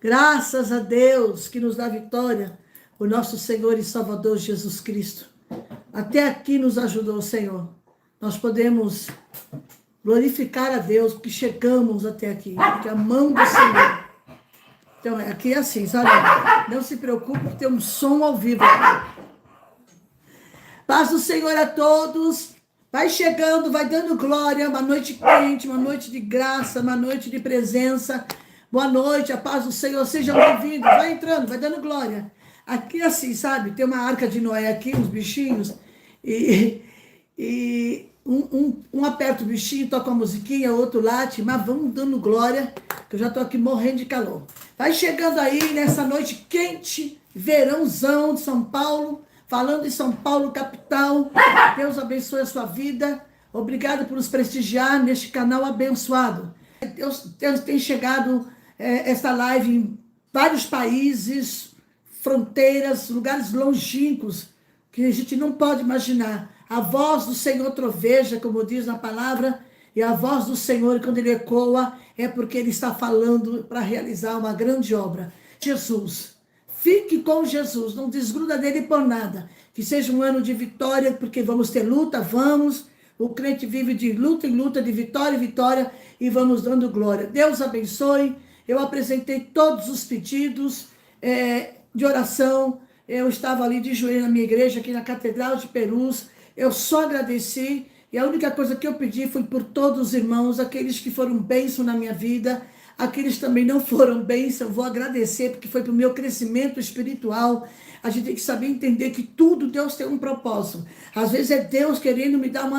Graças a Deus que nos dá vitória, o nosso Senhor e Salvador Jesus Cristo. Até aqui nos ajudou o Senhor. Nós podemos glorificar a Deus porque chegamos até aqui, porque a mão do Senhor. Então, aqui é assim, sabe? Não se preocupe que tem um som ao vivo aqui. Paz do Senhor a todos. Vai chegando, vai dando glória. Uma noite quente, uma noite de graça, uma noite de presença. Boa noite, a paz do Senhor. Sejam bem-vindos. Vai entrando, vai dando glória. Aqui é assim, sabe? Tem uma arca de Noé aqui, uns bichinhos. E um aperta o bichinho, toca uma musiquinha, outro late. Mas vamos dando glória, que eu já estou aqui morrendo de calor. Vai chegando aí nessa noite quente, verãozão de São Paulo. Falando em São Paulo, capital, Deus abençoe a sua vida. Obrigado por nos prestigiar neste canal abençoado. Deus tem chegado esta live em vários países, fronteiras, lugares longínquos, que a gente não pode imaginar. A voz do Senhor troveja, como diz na palavra, e a voz do Senhor, quando ele ecoa, é porque ele está falando para realizar uma grande obra. Jesus. Fique com Jesus, não desgruda dele por nada. Que seja um ano de vitória, porque vamos ter luta, vamos. O crente vive de luta em luta, de vitória em vitória, e vamos dando glória. Deus abençoe. Eu apresentei todos os pedidos de oração. Eu estava ali de joelho na minha igreja, aqui na Catedral de Perus. Eu só agradeci, e a única coisa que eu pedi foi por todos os irmãos, aqueles que foram bênção na minha vida. Aqueles também não foram bênção, eu vou agradecer, porque foi para o meu crescimento espiritual. A gente tem que saber entender que tudo Deus tem um propósito. Às vezes é Deus querendo me dar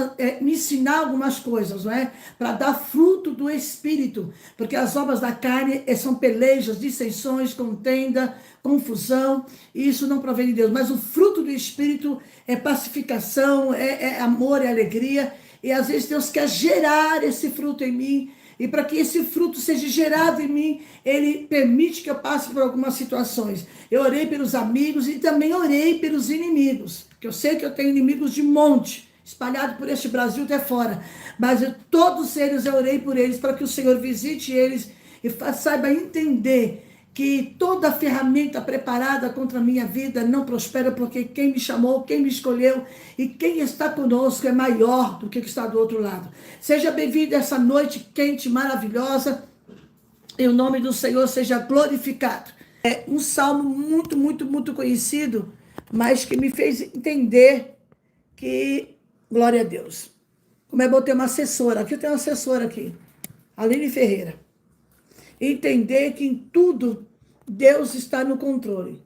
me ensinar algumas coisas, não é? Para dar fruto do Espírito. Porque as obras da carne são pelejas, dissensões, contenda, confusão. E isso não provém de Deus. Mas o fruto do Espírito é pacificação, é amor, é alegria. E às vezes Deus quer gerar esse fruto em mim. E para que esse fruto seja gerado em mim, ele permite que eu passe por algumas situações. Eu orei pelos amigos e também orei pelos inimigos. Porque eu sei que eu tenho inimigos de monte, espalhados por este Brasil até fora. Mas todos eles, eu orei por eles, para que o Senhor visite eles e saiba entender que toda ferramenta preparada contra a minha vida não prospera, porque quem me chamou, quem me escolheu e quem está conosco é maior do que está do outro lado. Seja bem-vindo a essa noite quente, maravilhosa, e o nome do Senhor seja glorificado. É um salmo muito, muito, muito conhecido, mas que me fez entender que, glória a Deus, como é bom ter uma assessora. Aqui eu tenho uma assessora aqui, Aline Ferreira. Entender que em tudo Deus está no controle.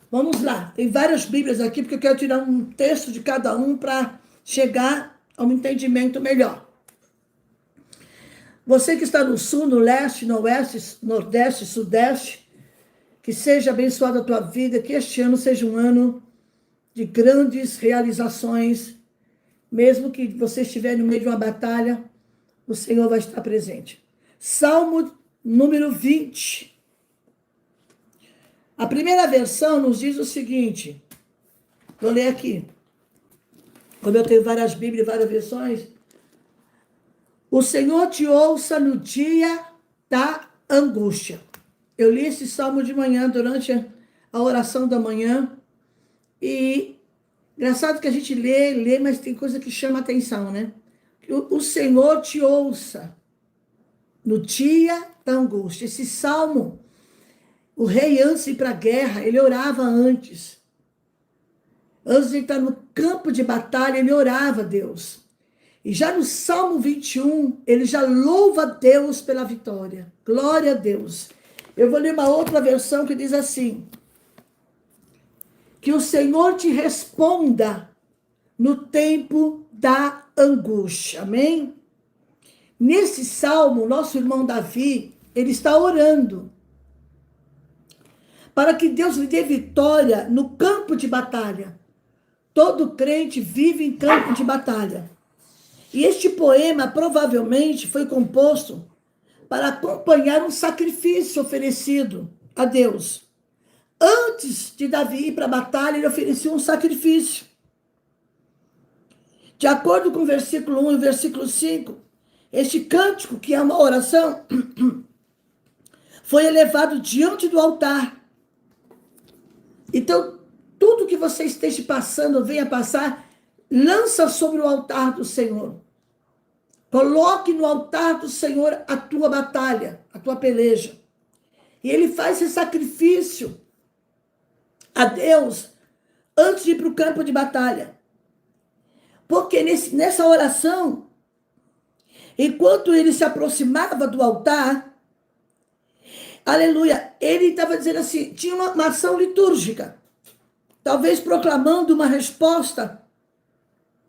Vamos lá. Tem várias Bíblias aqui, porque eu quero tirar um texto de cada um para chegar a um entendimento melhor. Você que está no sul, no leste, no oeste, nordeste, sudeste, que seja abençoada a tua vida, que este ano seja um ano de grandes realizações, mesmo que você estiver no meio de uma batalha, o Senhor vai estar presente. Salmo número 20. A primeira versão nos diz o seguinte. Vou ler aqui. Como eu tenho várias Bíblias e várias versões. O Senhor te ouça no dia da angústia. Eu li esse salmo de manhã, durante a oração da manhã. E engraçado que a gente lê, mas tem coisa que chama atenção, né? O Senhor te ouça no dia da angústia. Esse salmo, o rei, antes de ir para a guerra, ele orava antes. Antes de estar no campo de batalha, ele orava a Deus. E já no Salmo 21, ele já louva a Deus pela vitória. Glória a Deus. Eu vou ler uma outra versão que diz assim. Que o Senhor te responda no tempo da angústia. Amém? Nesse salmo, nosso irmão Davi, ele está orando para que Deus lhe dê vitória no campo de batalha. Todo crente vive em campo de batalha. E este poema provavelmente foi composto para acompanhar um sacrifício oferecido a Deus. Antes de Davi ir para a batalha, ele ofereceu um sacrifício. De acordo com o versículo 1 e o versículo 5, Este cântico, que é uma oração, foi elevado diante do altar. Então, tudo que você esteja passando, venha passar, lança sobre o altar do Senhor. Coloque no altar do Senhor a tua batalha, a tua peleja. E ele faz esse sacrifício a Deus antes de ir para o campo de batalha. Porque nessa oração, enquanto ele se aproximava do altar, aleluia, ele estava dizendo assim, tinha uma ação litúrgica, talvez proclamando uma resposta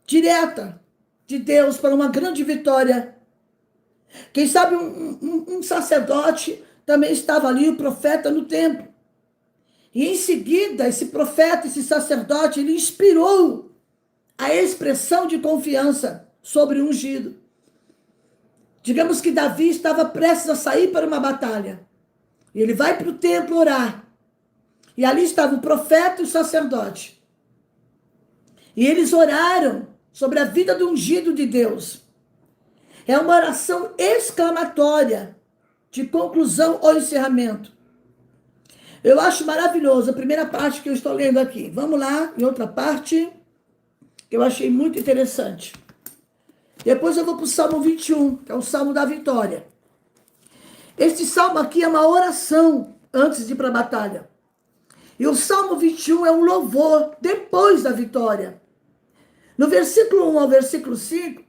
direta de Deus para uma grande vitória. Quem sabe um sacerdote também estava ali, o profeta, no templo. E em seguida, esse profeta, esse sacerdote, ele inspirou a expressão de confiança sobre o ungido. Digamos que Davi estava prestes a sair para uma batalha. E ele vai para o templo orar. E ali estava o profeta e o sacerdote. E eles oraram sobre a vida do ungido de Deus. É uma oração exclamatória de conclusão ou encerramento. Eu acho maravilhoso a primeira parte que eu estou lendo aqui. Vamos lá, em outra parte, que eu achei muito interessante. Depois eu vou para o Salmo 21, que é o Salmo da Vitória. Este salmo aqui é uma oração antes de ir para a batalha. E o Salmo 21 é um louvor depois da vitória. No versículo 1 ao versículo 5,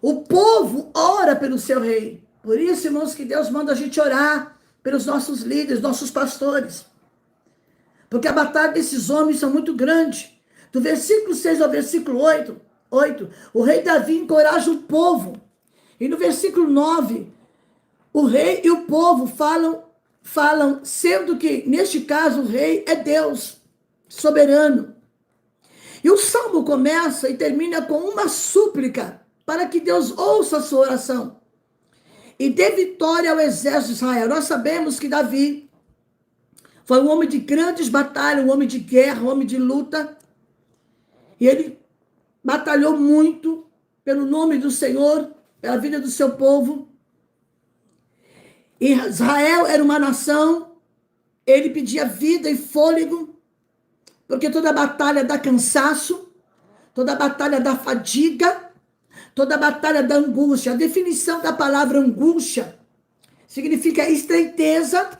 o povo ora pelo seu rei. Por isso, irmãos, que Deus manda a gente orar pelos nossos líderes, nossos pastores. Porque a batalha desses homens são muito grande. Do versículo 6 ao versículo 8, o rei Davi encoraja o povo. E no versículo 9, o rei e o povo falam, sendo que, neste caso, o rei é Deus, soberano. E o salmo começa e termina com uma súplica para que Deus ouça a sua oração e dê vitória ao exército de Israel. Nós sabemos que Davi foi um homem de grandes batalhas, um homem de guerra, um homem de luta. E ele batalhou muito pelo nome do Senhor, pela vida do seu povo. E Israel era uma nação, ele pedia vida e fôlego, porque toda batalha dá cansaço, toda batalha dá fadiga, toda batalha dá angústia. A definição da palavra angústia significa estreiteza,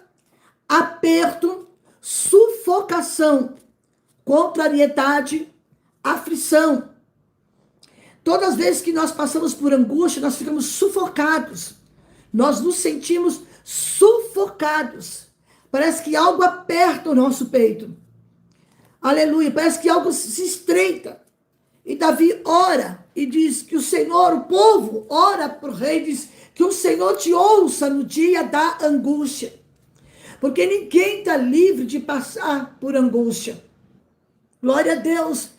aperto, sufocação, contrariedade, aflição. Todas as vezes que nós passamos por angústia, nós ficamos sufocados. Nós nos sentimos sufocados. Parece que algo aperta o nosso peito. Aleluia. Parece que algo se estreita. E Davi ora e diz que o Senhor, o povo, ora para o rei, diz que o Senhor te ouça no dia da angústia. Porque ninguém está livre de passar por angústia. Glória a Deus.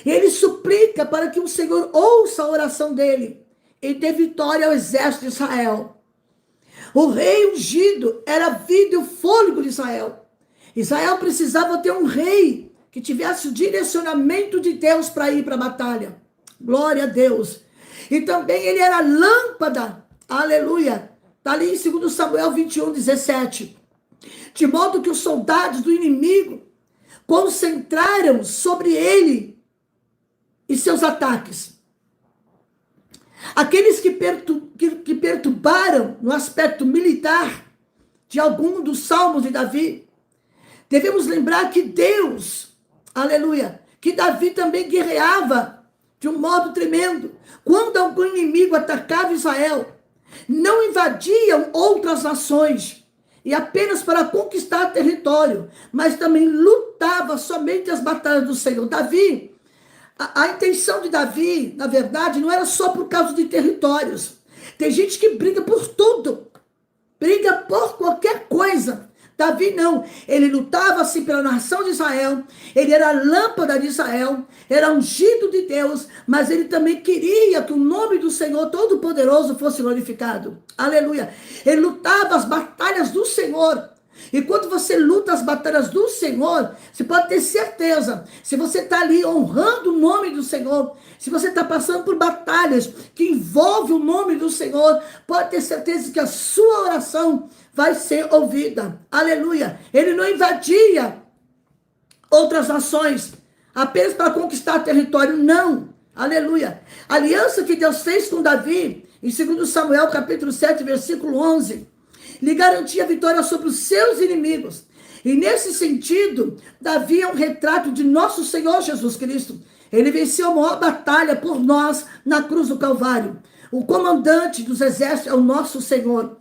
Ele suplica para que o Senhor ouça a oração dele e dê vitória ao exército de Israel. O rei ungido era a vida e o fôlego de Israel. Israel precisava ter um rei que tivesse o direcionamento de Deus para ir para a batalha. Glória a Deus. E também ele era lâmpada. Aleluia. Está ali em 2 Samuel 21, 17. De modo que os soldados do inimigo concentraram sobre ele e seus ataques. Aqueles que perturbaram no aspecto militar de algum dos salmos de Davi, devemos lembrar que Deus, aleluia, que Davi também guerreava de um modo tremendo. Quando algum inimigo atacava Israel, não invadiam outras nações e apenas para conquistar território, mas também lutava somente as batalhas do Senhor. Davi, a intenção de Davi, na verdade, não era só por causa de territórios. Tem gente que briga por tudo, briga por qualquer coisa. Davi não, ele lutava assim pela nação de Israel, ele era a lâmpada de Israel, era ungido de Deus, mas ele também queria que o nome do Senhor Todo-Poderoso fosse glorificado. Aleluia. Ele lutava as batalhas do Senhor, E quando você luta as batalhas do Senhor, você pode ter certeza, se você está ali honrando o nome do Senhor, se você está passando por batalhas que envolvem o nome do Senhor, pode ter certeza que a sua oração vai ser ouvida. Aleluia. Ele não invadia outras nações apenas para conquistar território, não. Aleluia. A aliança que Deus fez com Davi, em 2 Samuel, capítulo 7, versículo 11, lhe garantia a vitória sobre os seus inimigos. E nesse sentido, Davi é um retrato de nosso Senhor Jesus Cristo. Ele venceu a maior batalha por nós na cruz do Calvário. O comandante dos exércitos é o nosso Senhor.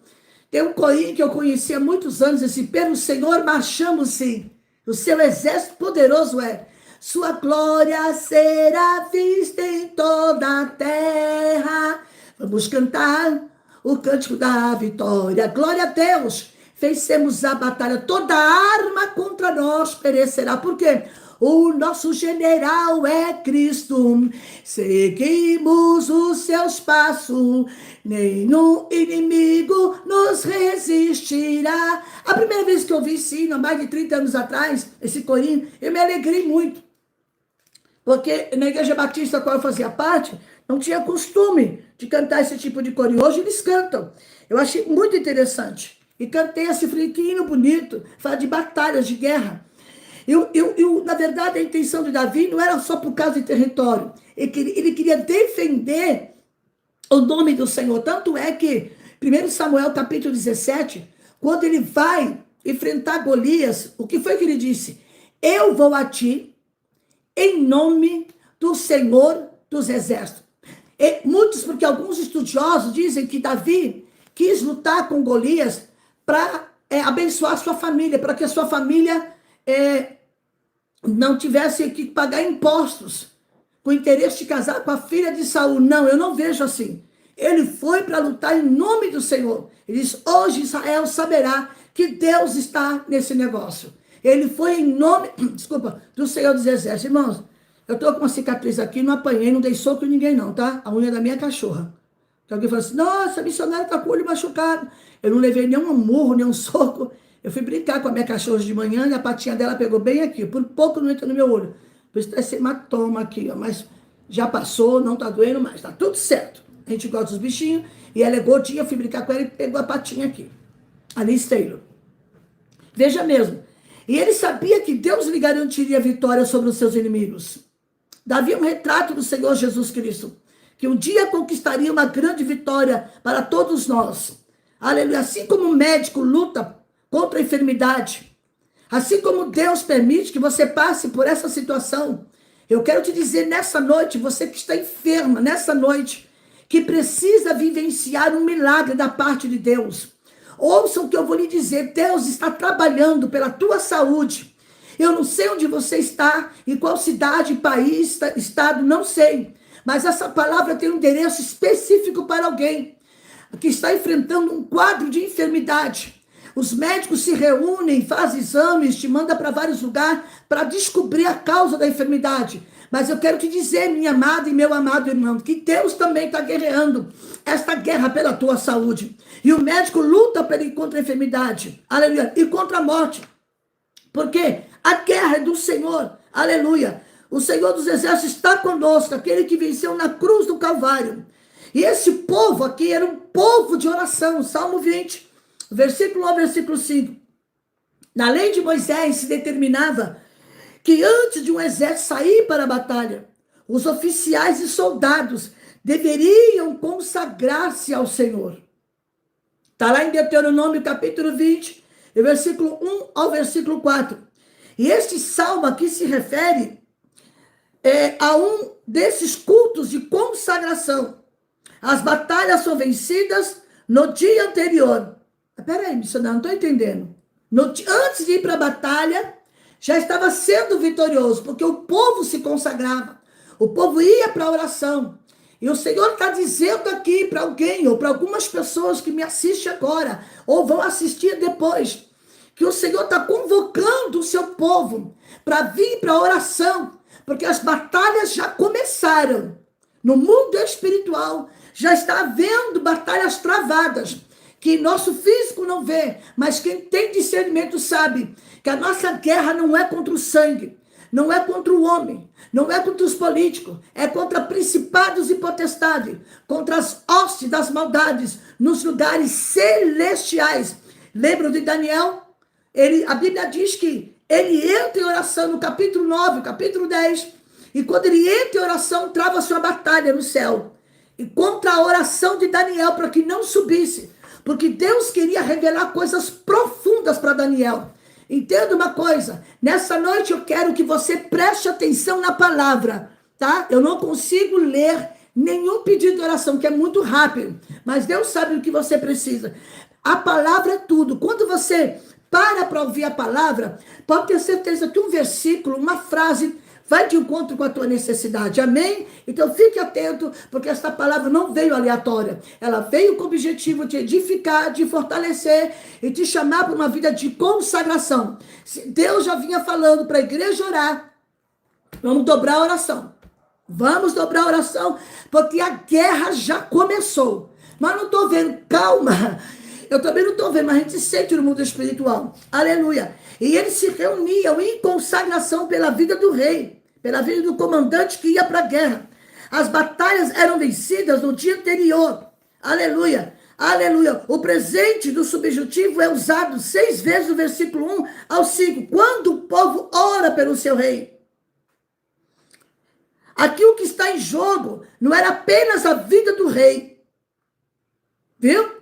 Tem um corinho que eu conheci há muitos anos, assim, pelo Senhor marchamos sim. O seu exército poderoso é. Sua glória será vista em toda a terra. Vamos cantar o cântico da vitória. Glória a Deus. Vencemos a batalha. Toda arma contra nós perecerá. Por quê? O nosso general é Cristo. Seguimos os seus passos. Nenhum inimigo nos resistirá. A primeira vez que eu vi esse há mais de 30 anos atrás, esse corinho, eu me alegrei muito. Porque na Igreja Batista, a qual eu fazia parte, não tinha costume de cantar esse tipo de coro. Hoje eles cantam. Eu achei muito interessante. E cantei esse fliquinho bonito, fala de batalhas, de guerra. Na verdade, a intenção de Davi não era só por causa de território. Ele queria defender o nome do Senhor. Tanto é que, 1 Samuel, capítulo 17, quando ele vai enfrentar Golias, o que foi que ele disse? Eu vou a ti em nome do Senhor dos Exércitos. Porque alguns estudiosos dizem que Davi quis lutar com Golias para abençoar a sua família, para que a sua família não tivesse que pagar impostos com o interesse de casar com a filha de Saul. Não, eu não vejo assim. Ele foi para lutar em nome do Senhor. Ele diz, hoje Israel saberá que Deus está nesse negócio. Ele foi em nome, do Senhor dos Exércitos. Irmãos, eu estou com uma cicatriz aqui, não apanhei, não dei soco em ninguém não, tá? A unha da minha cachorra. Então alguém falou assim, nossa, a missionária está com o olho machucado. Eu não levei nenhum murro, nenhum soco. Eu fui brincar com a minha cachorra de manhã e a patinha dela pegou bem aqui. Por pouco não entrou no meu olho. Por isso está esse hematoma aqui, ó. Mas já passou, não está doendo mais. Está tudo certo. A gente gosta dos bichinhos. E ela é gordinha, eu fui brincar com ela e pegou a patinha aqui. Ali Taylor. Veja mesmo. E ele sabia que Deus lhe garantiria a vitória sobre os seus inimigos. Davi é um retrato do Senhor Jesus Cristo, que um dia conquistaria uma grande vitória para todos nós. Aleluia. Assim como o médico luta contra a enfermidade, assim como Deus permite que você passe por essa situação, eu quero te dizer nessa noite, você que está enferma, nessa noite, que precisa vivenciar um milagre da parte de Deus. Ouça o que eu vou lhe dizer, Deus está trabalhando pela tua saúde. Eu não sei onde você está, em qual cidade, país, estado, não sei. Mas essa palavra tem um endereço específico para alguém que está enfrentando um quadro de enfermidade. Os médicos se reúnem, fazem exames, te mandam para vários lugares para descobrir a causa da enfermidade. Mas eu quero te dizer, minha amada e meu amado irmão, que Deus também está guerreando esta guerra pela tua saúde. E o médico luta contra a enfermidade, aleluia, e contra a morte. Porque a guerra é do Senhor, aleluia. O Senhor dos Exércitos está conosco, aquele que venceu na cruz do Calvário. E esse povo aqui era um povo de oração. Salmo 20, versículo 1 ao versículo 5. Na lei de Moisés se determinava que antes de um exército sair para a batalha, os oficiais e soldados deveriam consagrar-se ao Senhor. Está lá em Deuteronômio capítulo 20, versículo 1 ao versículo 4. E este salmo aqui se refere a um desses cultos de consagração. As batalhas são vencidas no dia anterior. Peraí, missionário, não estou entendendo. Antes de ir para a batalha, já estava sendo vitorioso, porque o povo se consagrava. O povo ia para a oração. E o Senhor está dizendo aqui para alguém, ou para algumas pessoas que me assistem agora, ou vão assistir depois, que o Senhor está convocando o seu povo para vir para a oração, porque as batalhas já começaram. No mundo espiritual, já está havendo batalhas travadas, que nosso físico não vê, mas quem tem discernimento sabe que a nossa guerra não é contra o sangue, não é contra o homem, não é contra os políticos, é contra principados e potestades, contra as hostes das maldades nos lugares celestiais. Lembram de Daniel? A Bíblia diz que ele entra em oração no capítulo 9, capítulo 10, e quando ele entra em oração, trava sua batalha no céu. E contra a oração de Daniel, para que não subisse, porque Deus queria revelar coisas profundas para Daniel. Entenda uma coisa, nessa noite eu quero que você preste atenção na palavra, tá? Eu não consigo ler nenhum pedido de oração, que é muito rápido, mas Deus sabe o que você precisa. A palavra é tudo. Quando você para ouvir a palavra, pode ter certeza que um versículo, uma frase, vai de encontro com a tua necessidade, amém? Então fique atento, porque esta palavra não veio aleatória. Ela veio com o objetivo de te edificar, de fortalecer e te chamar para uma vida de consagração. Deus já vinha falando para a igreja orar. Vamos dobrar a oração. Vamos dobrar a oração, porque a guerra já começou. Mas não estou vendo, calma. Eu também não estou vendo, mas a gente sente no mundo espiritual. Aleluia. E eles se reuniam em consagração pela vida do rei, pela vida do comandante que ia para a guerra. As batalhas eram vencidas no dia anterior. Aleluia. Aleluia. O presente do subjuntivo é usado 6 vezes no versículo 1 ao 5. Quando o povo ora pelo seu rei. Aqui o que está em jogo não era apenas a vida do rei. Viu?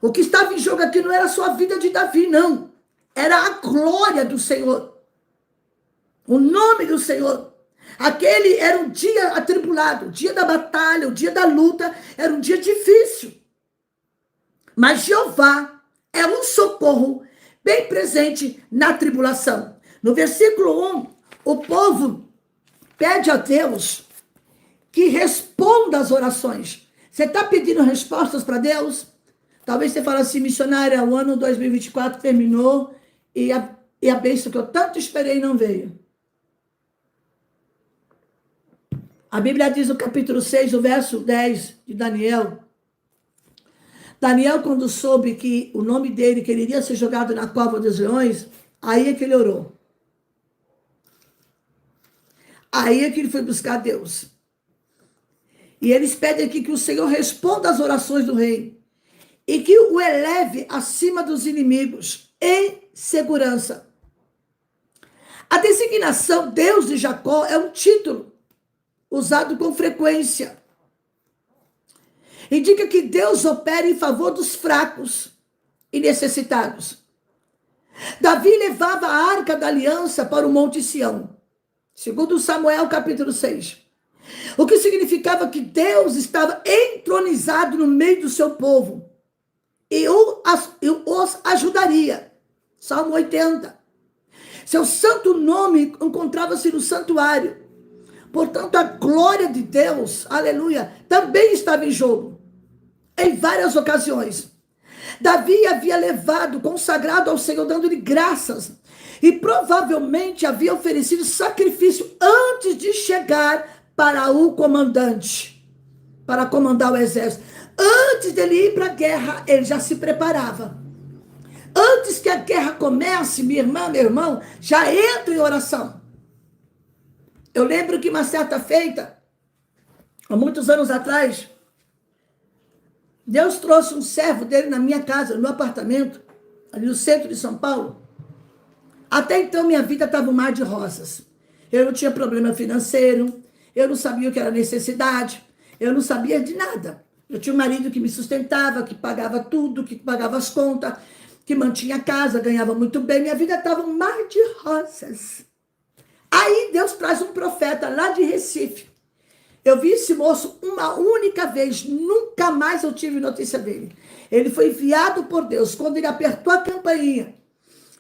O que estava em jogo aqui não era só a vida de Davi, não. Era a glória do Senhor. O nome do Senhor. Aquele era um dia atribulado, o dia da batalha, o dia da luta, era um dia difícil. Mas Jeová é um socorro bem presente na tribulação. No versículo 1, o povo pede a Deus que responda às orações. Você está pedindo respostas para Deus? Talvez você fale assim, missionária, o ano 2024 terminou e a bênção que eu tanto esperei não veio. A Bíblia diz no capítulo 6, o verso 10 de Daniel. Daniel, quando soube que o nome dele, que ele iria ser jogado na cova dos leões, aí é que ele orou. Aí é que ele foi buscar Deus. E eles pedem aqui que o Senhor responda às orações do rei. E que o eleve acima dos inimigos, em segurança. A designação Deus de Jacó é um título usado com frequência. Indica que Deus opera em favor dos fracos e necessitados. Davi levava a arca da aliança para o Monte Sião, segundo Samuel capítulo 6. O que significava que Deus estava entronizado no meio do seu povo. E os ajudaria. Salmo 80. Seu santo nome encontrava-se no santuário. Portanto, a glória de Deus, aleluia, também estava em jogo. Em várias ocasiões. Davi havia levado, consagrado ao Senhor, dando-lhe graças. E provavelmente havia oferecido sacrifício antes de chegar para o comandante. Para comandar o exército. Antes dele ir para a guerra, ele já se preparava. Antes que a guerra comece, minha irmã, meu irmão, já entra em oração. Eu lembro que uma certa feita, há muitos anos atrás, Deus trouxe um servo dele na minha casa, no apartamento, ali no centro de São Paulo. Até então, minha vida estava um mar de rosas. Eu não tinha problema financeiro, eu não sabia o que era necessidade, eu não sabia de nada. Eu tinha um marido que me sustentava, que pagava tudo, que pagava as contas, que mantinha a casa, ganhava muito bem. Minha vida estava um mar de rosas. Aí Deus traz um profeta lá de Recife. Eu vi esse moço uma única vez, nunca mais eu tive notícia dele. Ele foi enviado por Deus. Quando ele apertou a campainha,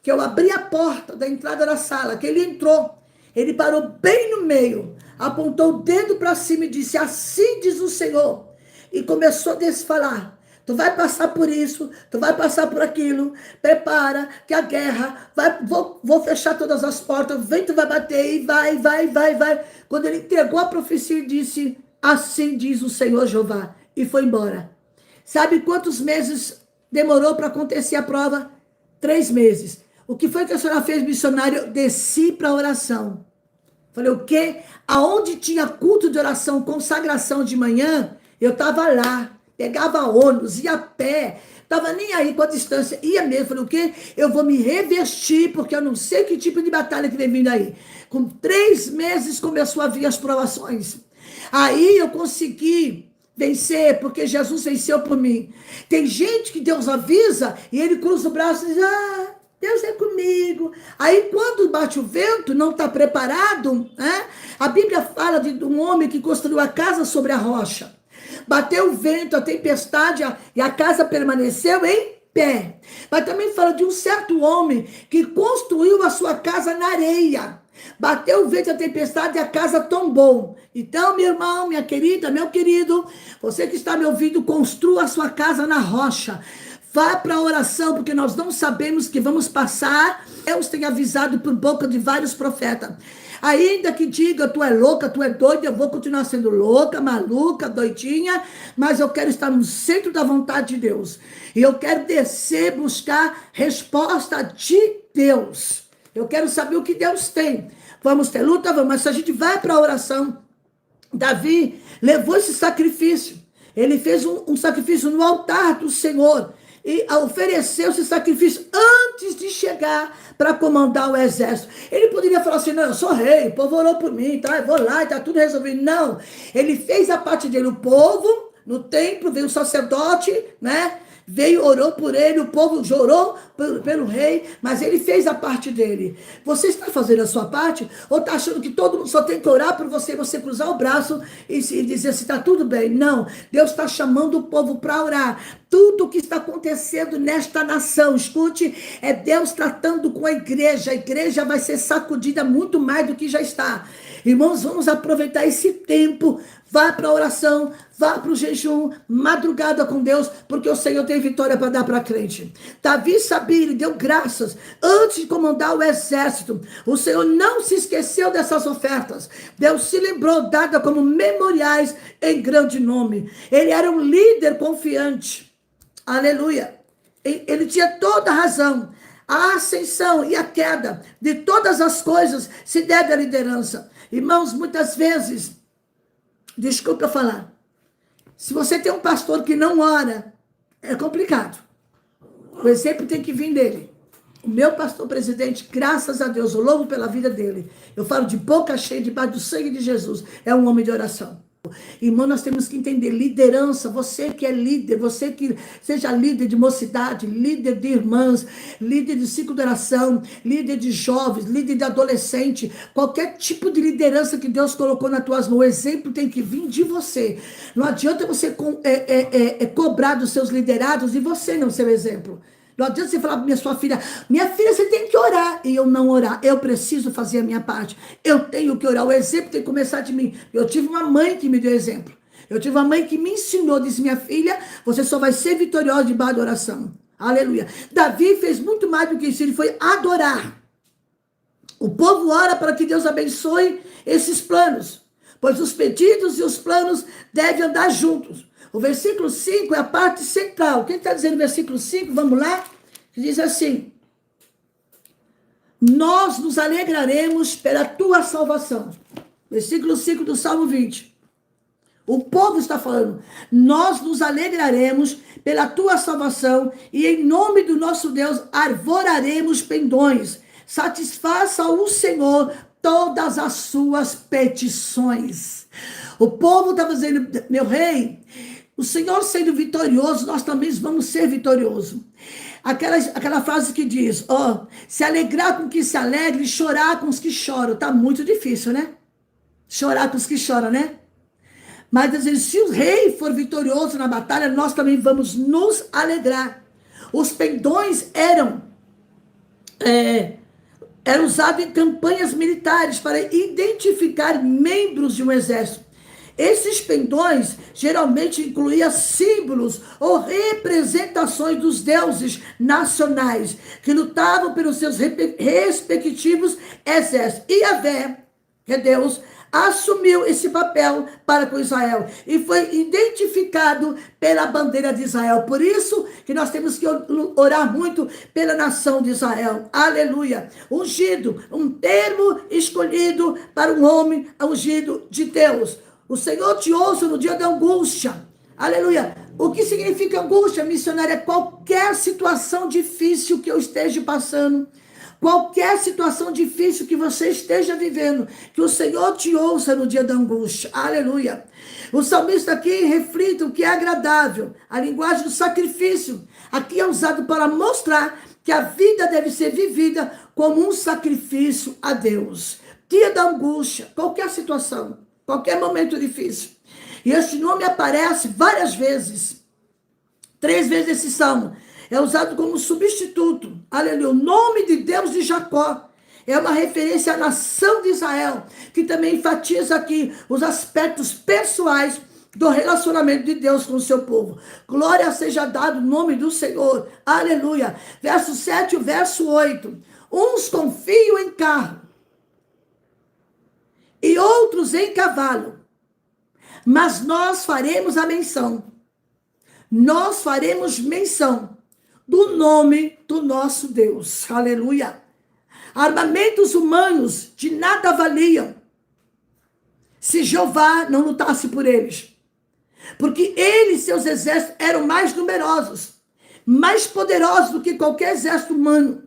que eu abri a porta da entrada da sala, que ele entrou, ele parou bem no meio, apontou o dedo para cima e disse, assim diz o Senhor. E começou a desfalar. Tu vai passar por isso, tu vai passar por aquilo. Prepara que a guerra, vou fechar todas as portas, o vento vai bater e vai. Quando ele entregou a profecia, disse, assim diz o Senhor Jeová. E foi embora. Sabe quantos meses demorou para acontecer a prova? 3 meses. O que foi que a senhora fez, missionário? Eu desci para a oração. Falei, o quê? Aonde tinha culto de oração, consagração de manhã, eu estava lá. Pegava ônibus, ia a pé. Estava nem aí com a distância. Ia mesmo. Falei, o quê? Eu vou me revestir, porque eu não sei que tipo de batalha que vem vindo aí. Com 3 meses começou a vir as provações. Aí eu consegui vencer, porque Jesus venceu por mim. Tem gente que Deus avisa e ele cruza o braço e diz, Deus é comigo. Aí quando bate o vento, não está preparado, né? A Bíblia fala de um homem que construiu a casa sobre a rocha. Bateu o vento, a tempestade, e a casa permaneceu em pé. Mas também fala de um certo homem que construiu a sua casa na areia. Bateu o vento, a tempestade e a casa tombou. Então, meu irmão, minha querida, meu querido, você que está me ouvindo, construa a sua casa na rocha. Vá para a oração, porque nós não sabemos que vamos passar. Deus tem avisado por boca de vários profetas. Ainda que diga, tu é louca, tu é doida, eu vou continuar sendo louca, maluca, doidinha, mas eu quero estar no centro da vontade de Deus. E eu quero descer, buscar resposta de Deus. Eu quero saber o que Deus tem. Vamos ter luta? Vamos. Mas se a gente vai para a oração, Davi levou esse sacrifício. Ele fez um sacrifício no altar do Senhor. E ofereceu esse sacrifício antes de chegar para comandar o exército. Ele poderia falar assim, não, eu sou rei, o povo orou por mim, tá? Eu vou lá e tá tudo resolvido. Não, ele fez a parte dele. O povo, no templo, veio o sacerdote, né? Veio, orou por ele, o povo orou pelo rei, mas ele fez a parte dele. Você está fazendo a sua parte? Ou está achando que todo mundo só tem que orar por você, você cruzar o braço e dizer assim, está tudo bem? Não, Deus está chamando o povo para orar. Tudo o que está acontecendo nesta nação, escute, é Deus tratando com a igreja vai ser sacudida muito mais do que já está. Irmãos, vamos aproveitar esse tempo, vá para a oração, vá para o jejum, madrugada com Deus, porque o Senhor tem vitória para dar para a crente. Davi sabia, ele deu graças, antes de comandar o exército, o Senhor não se esqueceu dessas ofertas, Deus se lembrou, dada como memoriais em grande nome. Ele era um líder confiante, aleluia, ele tinha toda a razão. A ascensão e a queda de todas as coisas se deve à liderança. Irmãos, muitas vezes, desculpa eu falar, se você tem um pastor que não ora, é complicado. O exemplo tem que vir dele. O meu pastor presidente, graças a Deus, eu louvo pela vida dele. Eu falo de boca cheia, debaixo do sangue de Jesus. É um homem de oração. Irmão, nós temos que entender liderança, você que é líder, você que seja líder de mocidade, líder de irmãs, líder de ciclo de oração, líder de jovens, líder de adolescente, qualquer tipo de liderança que Deus colocou nas tuas mãos, o exemplo tem que vir de você. Não adianta você cobrar dos seus liderados e você não ser o exemplo. Não adianta você falar para sua filha, você tem que orar, e eu não orar, eu preciso fazer a minha parte, eu tenho que orar, o exemplo tem que começar de mim. Eu tive uma mãe que me deu exemplo, eu tive uma mãe que me ensinou, disse, minha filha, você só vai ser vitoriosa debaixo da oração, aleluia. Davi fez muito mais do que isso, ele foi adorar. O povo ora para que Deus abençoe esses planos, pois os pedidos e os planos devem andar juntos. O versículo 5 é a parte central. Quem está dizendo o versículo 5? Vamos lá? Diz assim, nós nos alegraremos pela tua salvação. Versículo 5 do Salmo 20. O povo está falando, nós nos alegraremos pela tua salvação e em nome do nosso Deus arvoraremos pendões. Satisfaça o Senhor todas as suas petições. O povo está dizendo, meu rei, o Senhor sendo vitorioso, nós também vamos ser vitoriosos. Aquela frase que diz, se alegrar com os que se alegram e chorar com os que choram. Tá muito difícil, né? Chorar com os que choram, né? Mas dizendo, se o rei for vitorioso na batalha, nós também vamos nos alegrar. Os pendões eram usados em campanhas militares para identificar membros de um exército. Esses pendões geralmente incluíam símbolos ou representações dos deuses nacionais que lutavam pelos seus respectivos exércitos. Yahvé, que é Deus, assumiu esse papel para com Israel e foi identificado pela bandeira de Israel. Por isso que nós temos que orar muito pela nação de Israel. Aleluia. Ungido, um termo escolhido para um homem ungido de Deus. O Senhor te ouça no dia da angústia. Aleluia. O que significa angústia, missionária? É qualquer situação difícil que eu esteja passando. Qualquer situação difícil que você esteja vivendo, que o Senhor te ouça no dia da angústia. Aleluia. O salmista aqui reflete o que é agradável. A linguagem do sacrifício aqui é usado para mostrar que a vida deve ser vivida como um sacrifício a Deus. Dia da angústia, qualquer situação, qualquer momento difícil. E este nome aparece várias vezes. 3 vezes esse salmo. É usado como substituto. Aleluia. O nome de Deus de Jacó é uma referência à nação de Israel, que também enfatiza aqui os aspectos pessoais do relacionamento de Deus com o seu povo. Glória seja dado o nome do Senhor. Aleluia. Verso 7 e verso 8. Uns confiam em carro e outros em cavalo, mas nós faremos a menção. Nós faremos menção do nome do nosso Deus. Aleluia. Armamentos humanos de nada valiam se Jeová não lutasse por eles. Porque ele e seus exércitos eram mais numerosos, mais poderosos do que qualquer exército humano.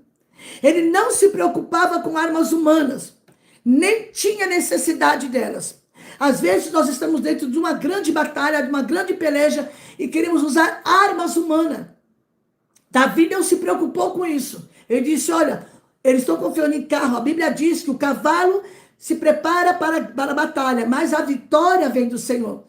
Ele não se preocupava com armas humanas, nem tinha necessidade delas. Às vezes nós estamos dentro de uma grande batalha, de uma grande peleja, e queremos usar armas humanas. Davi não se preocupou com isso. Ele disse, olha, eles estão confiando em carro. A Bíblia diz que o cavalo se prepara para a batalha, mas a vitória vem do Senhor.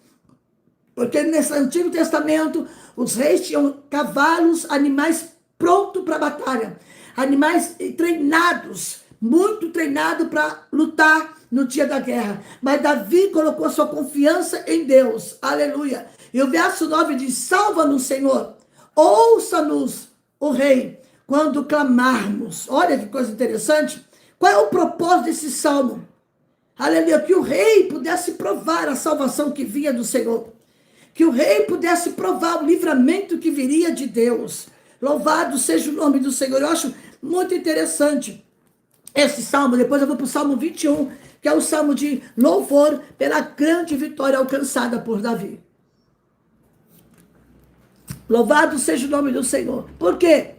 Porque nesse Antigo Testamento, os reis tinham cavalos, animais prontos para a batalha. Animais treinados, muito treinados para lutar no dia da guerra. Mas Davi colocou sua confiança em Deus. Aleluia. E o verso 9 diz, salva-nos, Senhor. Ouça-nos, o rei, quando clamarmos. Olha que coisa interessante. Qual é o propósito desse salmo? Aleluia. Que o rei pudesse provar a salvação que vinha do Senhor. Que o rei pudesse provar o livramento que viria de Deus. Louvado seja o nome do Senhor. Eu acho muito interessante esse salmo. Depois eu vou para o Salmo 21, que é o salmo de louvor pela grande vitória alcançada por Davi. Louvado seja o nome do Senhor. Por quê?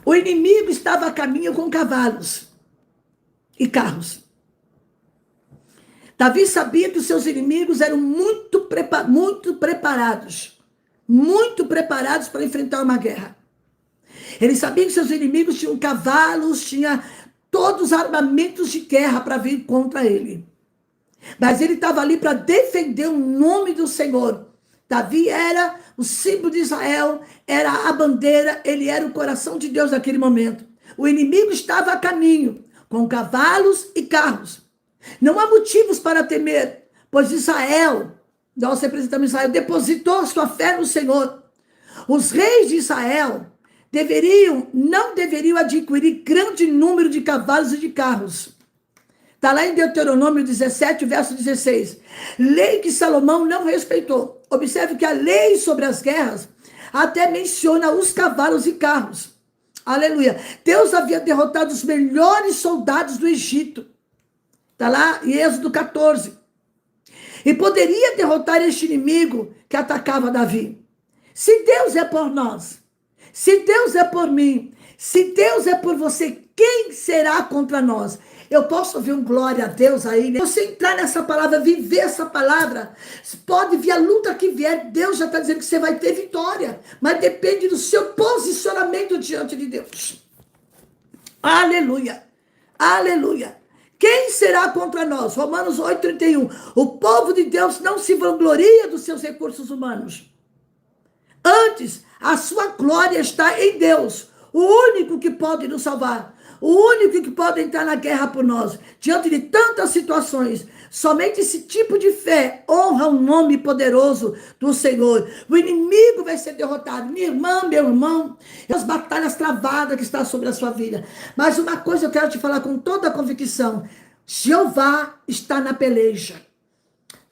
O inimigo estava a caminho com cavalos e carros. Davi sabia que os seus inimigos eram muito preparados para enfrentar uma guerra. Ele sabia que seus inimigos tinham cavalos, tinha todos os armamentos de guerra para vir contra ele. Mas ele estava ali para defender o nome do Senhor. Davi era o símbolo de Israel, era a bandeira, ele era o coração de Deus naquele momento. O inimigo estava a caminho, com cavalos e carros. Não há motivos para temer, pois Israel, nós representamos Israel, depositou sua fé no Senhor. Os reis de Israel não deveriam adquirir grande número de cavalos e de carros. Está lá em Deuteronômio 17, verso 16. Lei que Salomão não respeitou. Observe que a lei sobre as guerras até menciona os cavalos e carros. Aleluia. Deus havia derrotado os melhores soldados do Egito. Está lá em Êxodo 14. E poderia derrotar este inimigo que atacava Davi. Se Deus é por nós, se Deus é por mim, se Deus é por você, quem será contra nós? Eu posso ouvir um glória a Deus aí, né? Você entrar nessa palavra, viver essa palavra, pode vir a luta que vier, Deus já está dizendo que você vai ter vitória, mas depende do seu posicionamento diante de Deus. Aleluia, aleluia. Quem será contra nós? Romanos 8:31. O povo de Deus não se vangloria dos seus recursos humanos. Antes, a sua glória está em Deus, o único que pode nos salvar. O único que pode entrar na guerra por nós, diante de tantas situações. Somente esse tipo de fé honra o nome poderoso do Senhor. O inimigo vai ser derrotado. Minha irmã, meu irmão, as batalhas travadas que estão sobre a sua vida. Mas uma coisa eu quero te falar com toda a convicção. Jeová está na peleja.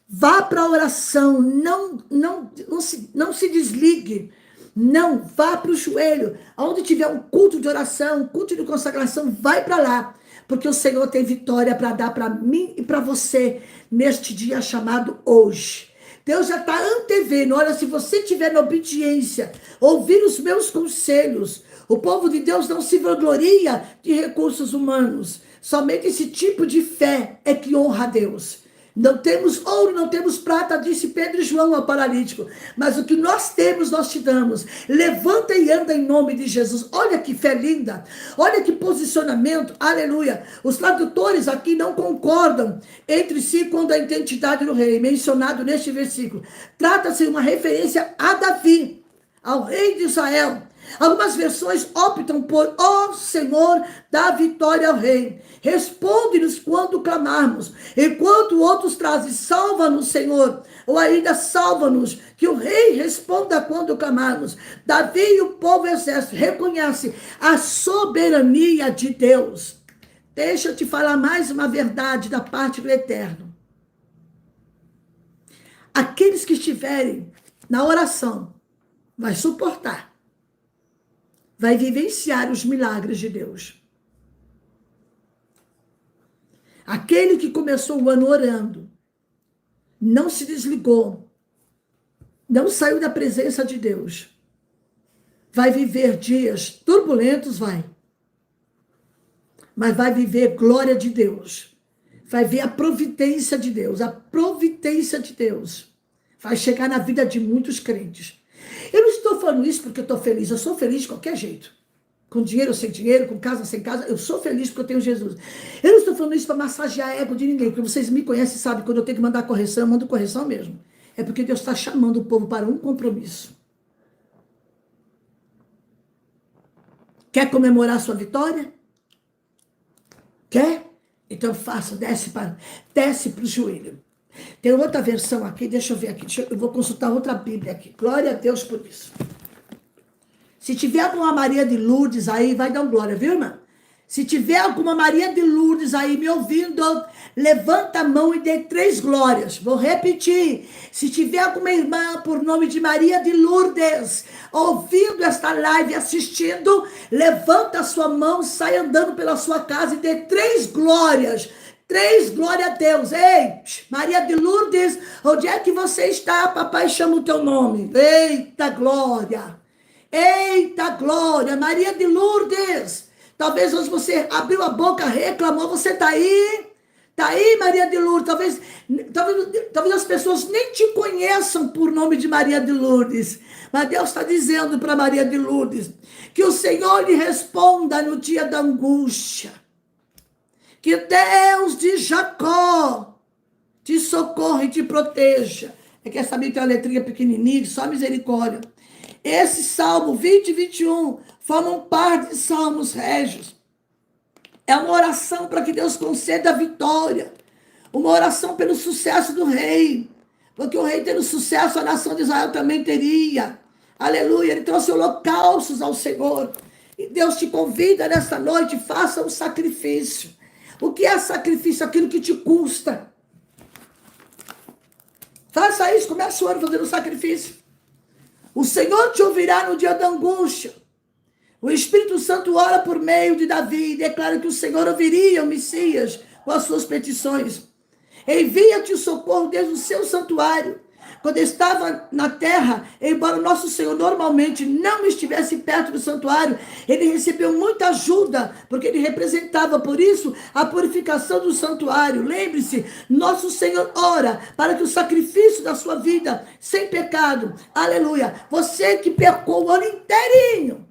Vá para a oração, não se desligue. Não, vá para o joelho. Onde tiver um culto de oração, um culto de consagração, vai para lá. Porque o Senhor tem vitória para dar para mim e para você neste dia chamado hoje. Deus já está antevendo. Olha, se você tiver na obediência, ouvir os meus conselhos, o povo de Deus não se vangloria de recursos humanos. Somente esse tipo de fé é que honra a Deus. Não temos ouro, não temos prata, disse Pedro e João ao paralítico. Mas o que nós temos, nós te damos. Levanta e anda em nome de Jesus. Olha que fé linda. Olha que posicionamento. Aleluia. Os tradutores aqui não concordam entre si quando a identidade do rei, mencionado neste versículo. Trata-se de uma referência a Davi, ao rei de Israel. Algumas versões optam por ó Senhor, dá vitória ao rei. Responde-nos quando clamarmos. Enquanto outros trazem, salva-nos, Senhor. Ou ainda salva-nos, que o rei responda quando clamarmos. Davi e o povo exército reconhece a soberania de Deus. Deixa eu te falar mais uma verdade da parte do Eterno. Aqueles que estiverem na oração, vai suportar. Vai vivenciar os milagres de Deus. Aquele que começou o ano orando, não se desligou, não saiu da presença de Deus, vai viver dias turbulentos, mas vai viver glória de Deus, vai ver a providência de Deus, vai chegar na vida de muitos crentes. Eu não estou falando isso porque eu estou feliz, eu sou feliz de qualquer jeito. Com dinheiro ou sem dinheiro, com casa ou sem casa, eu sou feliz porque eu tenho Jesus. Eu não estou falando isso para massagear a ego de ninguém, porque vocês me conhecem e sabem, quando eu tenho que mandar correção, eu mando correção mesmo. É porque Deus está chamando o povo para um compromisso. Quer comemorar a sua vitória? Quer? Então faça, desce para o joelho. Tem outra versão aqui, deixa eu ver aqui, eu vou consultar outra Bíblia aqui. Glória a Deus por isso. Se tiver alguma Maria de Lourdes aí, vai dar glória, viu, irmã? Se tiver alguma Maria de Lourdes aí me ouvindo, levanta a mão e dê 3 glórias. Vou repetir. Se tiver alguma irmã por nome de Maria de Lourdes ouvindo esta live, assistindo, levanta a sua mão, sai andando pela sua casa e dê 3 glórias. 3, glória a Deus. Ei, Maria de Lourdes, onde é que você está? Papai chama o teu nome. Eita glória. Eita glória. Maria de Lourdes. Talvez hoje você abriu a boca, reclamou. Você está aí? Está aí, Maria de Lourdes? Talvez as pessoas nem te conheçam por nome de Maria de Lourdes. Mas Deus está dizendo para Maria de Lourdes que o Senhor lhe responda no dia da angústia. Que Deus de Jacó te socorra e te proteja. É que essa Bíblia tem uma letrinha pequenininha, só misericórdia. Esse Salmo 20 e 21 formam parte de salmos régios. É uma oração para que Deus conceda a vitória. Uma oração pelo sucesso do rei. Porque o rei tendo sucesso, a nação de Israel também teria. Aleluia. Ele trouxe holocaustos ao Senhor. E Deus te convida nesta noite, faça um sacrifício. O que é sacrifício? Aquilo que te custa. Faça isso, comece o ano fazendo sacrifício. O Senhor te ouvirá no dia da angústia. O Espírito Santo ora por meio de Davi e declara que o Senhor ouviria o Messias com as suas petições. Envia-te o socorro desde o seu santuário. Quando estava na terra, embora o nosso Senhor normalmente não estivesse perto do santuário, ele recebeu muita ajuda, porque ele representava, por isso, a purificação do santuário. Lembre-se, nosso Senhor ora para que o sacrifício da sua vida, sem pecado, aleluia, você que pecou o ano inteirinho.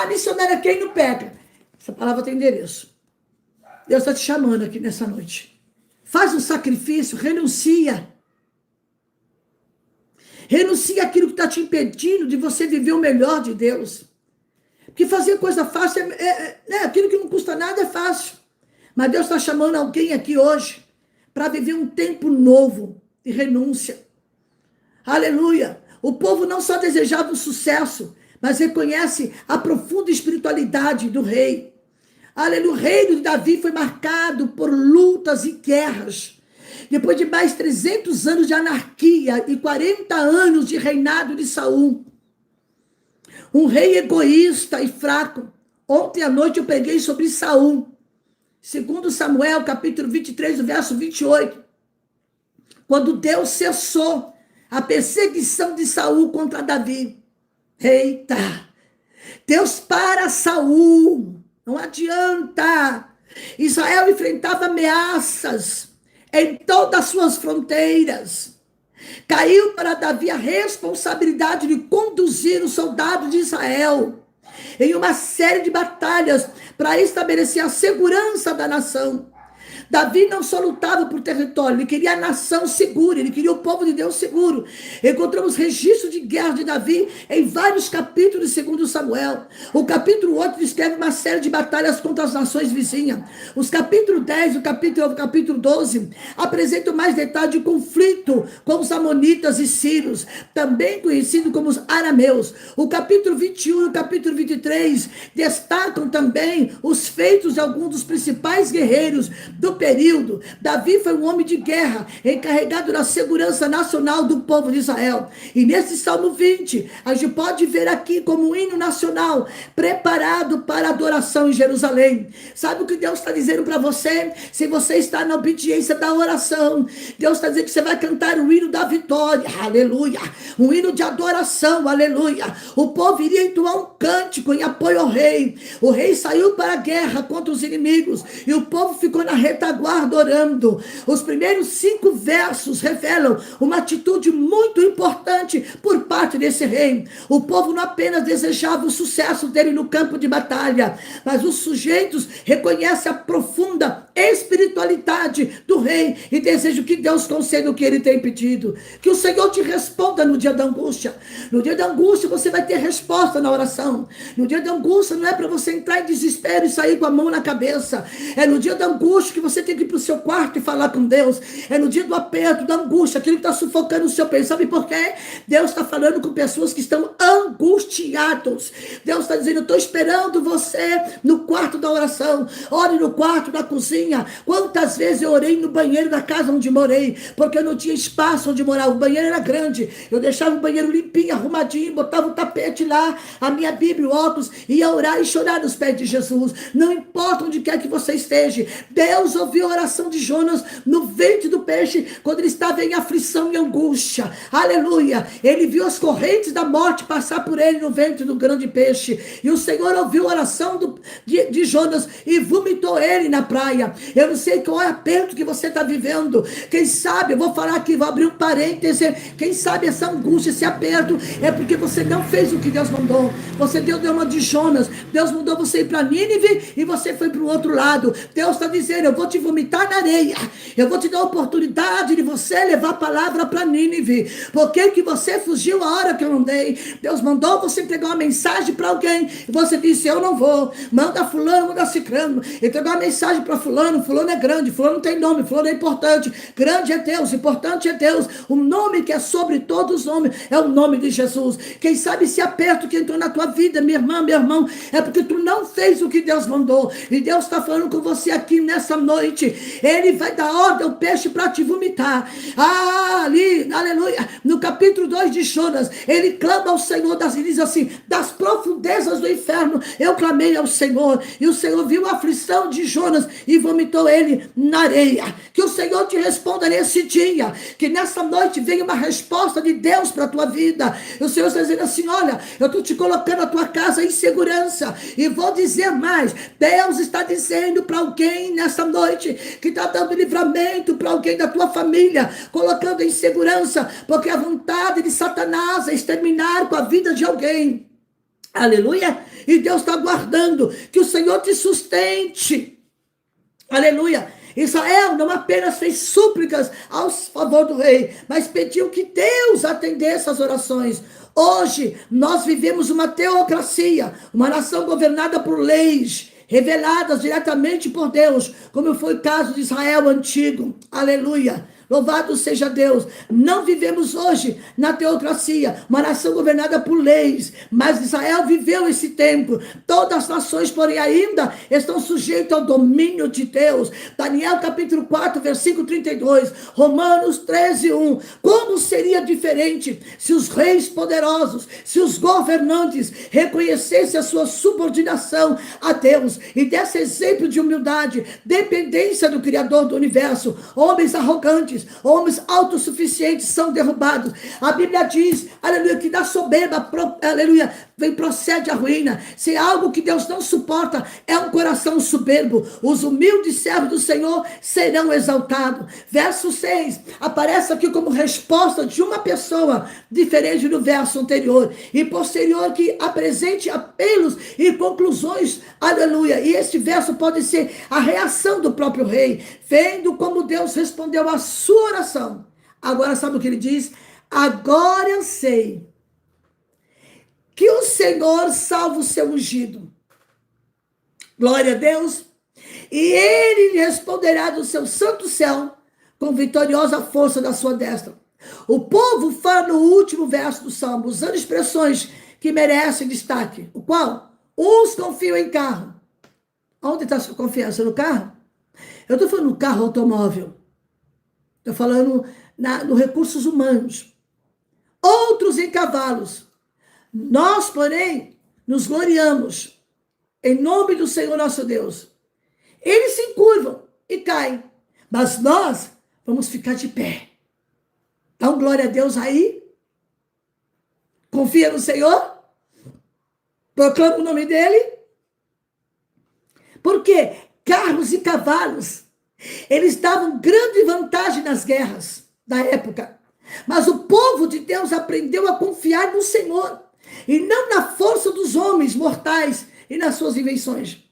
Missionária, quem não peca? Essa palavra tem endereço. Deus está te chamando aqui nessa noite. Faz um sacrifício, renuncia. Renuncia aquilo que está te impedindo de você viver o melhor de Deus. Porque fazer coisa fácil, aquilo que não custa nada é fácil. Mas Deus está chamando alguém aqui hoje para viver um tempo novo de renúncia. Aleluia. O povo não só desejava o sucesso, mas reconhece a profunda espiritualidade do rei. Aleluia. O reino de Davi foi marcado por lutas e guerras. Depois de mais 300 anos de anarquia e 40 anos de reinado de Saul, um rei egoísta e fraco. Ontem à noite eu preguei sobre Saul. Segundo Samuel, capítulo 23, verso 28. Quando Deus cessou a perseguição de Saul contra Davi. Eita! Deus para Saul. Não adianta. Israel enfrentava ameaças em todas as suas fronteiras. Caiu para Davi a responsabilidade de conduzir os soldados de Israel em uma série de batalhas para estabelecer a segurança da nação. Davi não só lutava por território, ele queria a nação segura, ele queria o povo de Deus seguro. Encontramos registros de guerra de Davi em vários capítulos de 2 Samuel. O capítulo 8 descreve uma série de batalhas contra as nações vizinhas. Os capítulos 10 e o capítulo 12 apresentam mais detalhes de conflito com os amonitas e sírios, também conhecidos como os arameus. O capítulo 21 e o capítulo 23 destacam também os feitos de alguns dos principais guerreiros do período. Davi foi um homem de guerra, encarregado da segurança nacional do povo de Israel. E nesse Salmo 20, a gente pode ver aqui como um hino nacional, preparado para adoração em Jerusalém. Sabe o que Deus está dizendo para você? Se você está na obediência da oração, Deus está dizendo que você vai cantar o hino da vitória, aleluia, um hino de adoração, aleluia. O povo iria entoar um cântico em apoio ao rei. O rei saiu para a guerra contra os inimigos, e o povo ficou na retaguarda orando. Os primeiros 5 versos revelam uma atitude muito importante por parte desse rei. O povo não apenas desejava o sucesso dele no campo de batalha, mas os sujeitos reconhecem a profunda espiritualidade do rei e desejam que Deus conceda o que ele tem pedido. Que o Senhor te responda no dia da angústia. No dia da angústia você vai ter resposta na oração. No dia da angústia não é para você entrar em desespero e sair com a mão na cabeça. É no dia da angústia que você tem que ir para o seu quarto e falar com Deus. É no dia do aperto, da angústia, aquilo que está sufocando o seu pensamento. Sabe por quê? Deus está falando com pessoas que estão angustiados. Deus está dizendo: eu estou esperando você no quarto da oração. Ore no quarto da cozinha. Quantas vezes eu orei no banheiro da casa onde morei, porque eu não tinha espaço onde morar. O banheiro era grande. Eu deixava o banheiro limpinho, arrumadinho, botava o tapete lá, a minha Bíblia, o óculos, ia orar e chorar nos pés de Jesus. Não importa onde quer que você esteja. Deus ouviu a oração de Jonas no ventre do peixe, quando ele estava em aflição e angústia. Aleluia. Ele viu as correntes da morte passar por ele no ventre do grande peixe. E o Senhor ouviu a oração de Jonas e vomitou ele na praia. Eu não sei qual é o aperto que você está vivendo. Quem sabe, eu vou falar aqui, vou abrir um parêntese. Quem sabe essa angústia, esse aperto, é porque você não fez o que Deus mandou. Você deu uma de Jonas. Deus mandou você ir para Nínive e você foi para o outro lado. Deus está dizendo: eu vou te vomitar na areia. Eu vou te dar a oportunidade de você levar a palavra para Nínive. Por que você fugiu a hora que eu não dei? Deus mandou você entregar uma mensagem para alguém e você disse: eu não vou. Manda fulano, manda ciclano. Entregou uma mensagem para fulano. Fulano é grande, fulano não tem nome, fulano é importante. Grande é Deus, importante é Deus. O nome que é sobre todos os nomes é o nome de Jesus. Quem sabe esse aperto que entrou na tua vida, minha irmã, meu irmão, é porque tu não fez o que Deus mandou. E Deus está falando com você aqui nessa noite. Ele vai dar ordem ao peixe para te vomitar. Ali, aleluia, no capítulo 2 de Jonas, ele clama ao Senhor, e diz assim: das profundezas do inferno eu clamei ao Senhor, e o Senhor viu a aflição de Jonas e vomitou ele na areia. Que o Senhor te responda nesse dia, que nessa noite venha uma resposta de Deus para a tua vida. E o Senhor está dizendo assim: olha, eu estou te colocando a tua casa em segurança, e vou dizer mais, Deus está dizendo para alguém nessa noite, que está dando livramento para alguém da tua família, colocando em segurança, porque a vontade de Satanás é exterminar com a vida de alguém. Aleluia. E Deus está guardando, que o Senhor te sustente. Aleluia. Israel não apenas fez súplicas ao favor do rei, mas pediu que Deus atendesse as orações. Hoje nós vivemos uma teocracia, uma nação governada por leis reveladas diretamente por Deus, como foi o caso de Israel antigo. Aleluia. Louvado seja Deus. Não vivemos hoje na teocracia, uma nação governada por leis, mas Israel viveu esse tempo. Todas as nações, porém, ainda estão sujeitas ao domínio de Deus. Daniel capítulo 4, versículo 32, Romanos 13, 1. Como seria diferente se os reis poderosos, se os governantes reconhecessem a sua subordinação a Deus e desse exemplo de humildade, dependência do Criador do universo. Homens arrogantes, homens autossuficientes são derrubados. A Bíblia diz, aleluia, que da soberba, aleluia, procede a ruína. Se é algo que Deus não suporta, é um coração soberbo. Os humildes servos do Senhor serão exaltados. Verso 6, aparece aqui como resposta de uma pessoa, diferente do verso anterior e posterior, que apresente apelos e conclusões, aleluia. E este verso pode ser a reação do próprio rei, vendo como Deus respondeu à sua oração. Agora, sabe o que ele diz? Agora eu sei que o Senhor salva o seu ungido. Glória a Deus. E ele lhe responderá do seu santo céu com vitoriosa força da sua destra. O povo fala no último verso do Salmo, usando expressões que merecem destaque. O qual? Uns confiam em carro. Onde está a sua confiança? No carro? Eu estou falando no carro automóvel. Estou falando nos recursos humanos. Outros em cavalos. Nós, porém, nos gloriamos em nome do Senhor nosso Deus. Eles se encurvam e caem, mas nós vamos ficar de pé. Dá um glória a Deus aí. Confia no Senhor. Proclama o nome dele. Porque carros e cavalos, eles davam grande vantagem nas guerras da época. Mas o povo de Deus aprendeu a confiar no Senhor e não na força dos homens mortais e nas suas invenções.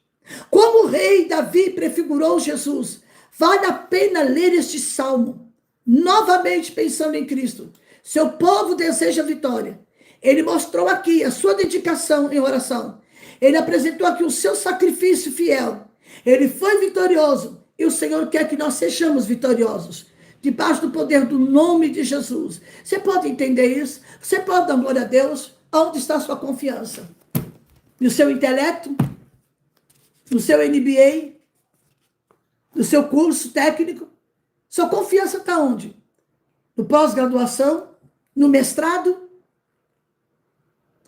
Como o rei Davi prefigurou Jesus, vale a pena ler este salmo, novamente pensando em Cristo. Seu povo deseja vitória. Ele mostrou aqui a sua dedicação em oração. Ele apresentou aqui o seu sacrifício fiel. Ele foi vitorioso e o Senhor quer que nós sejamos vitoriosos, debaixo do poder do nome de Jesus. Você pode entender isso? Você pode dar glória a Deus? Onde está a sua confiança? No seu intelecto? No seu MBA? No seu curso técnico? Sua confiança está onde? No pós-graduação? No mestrado?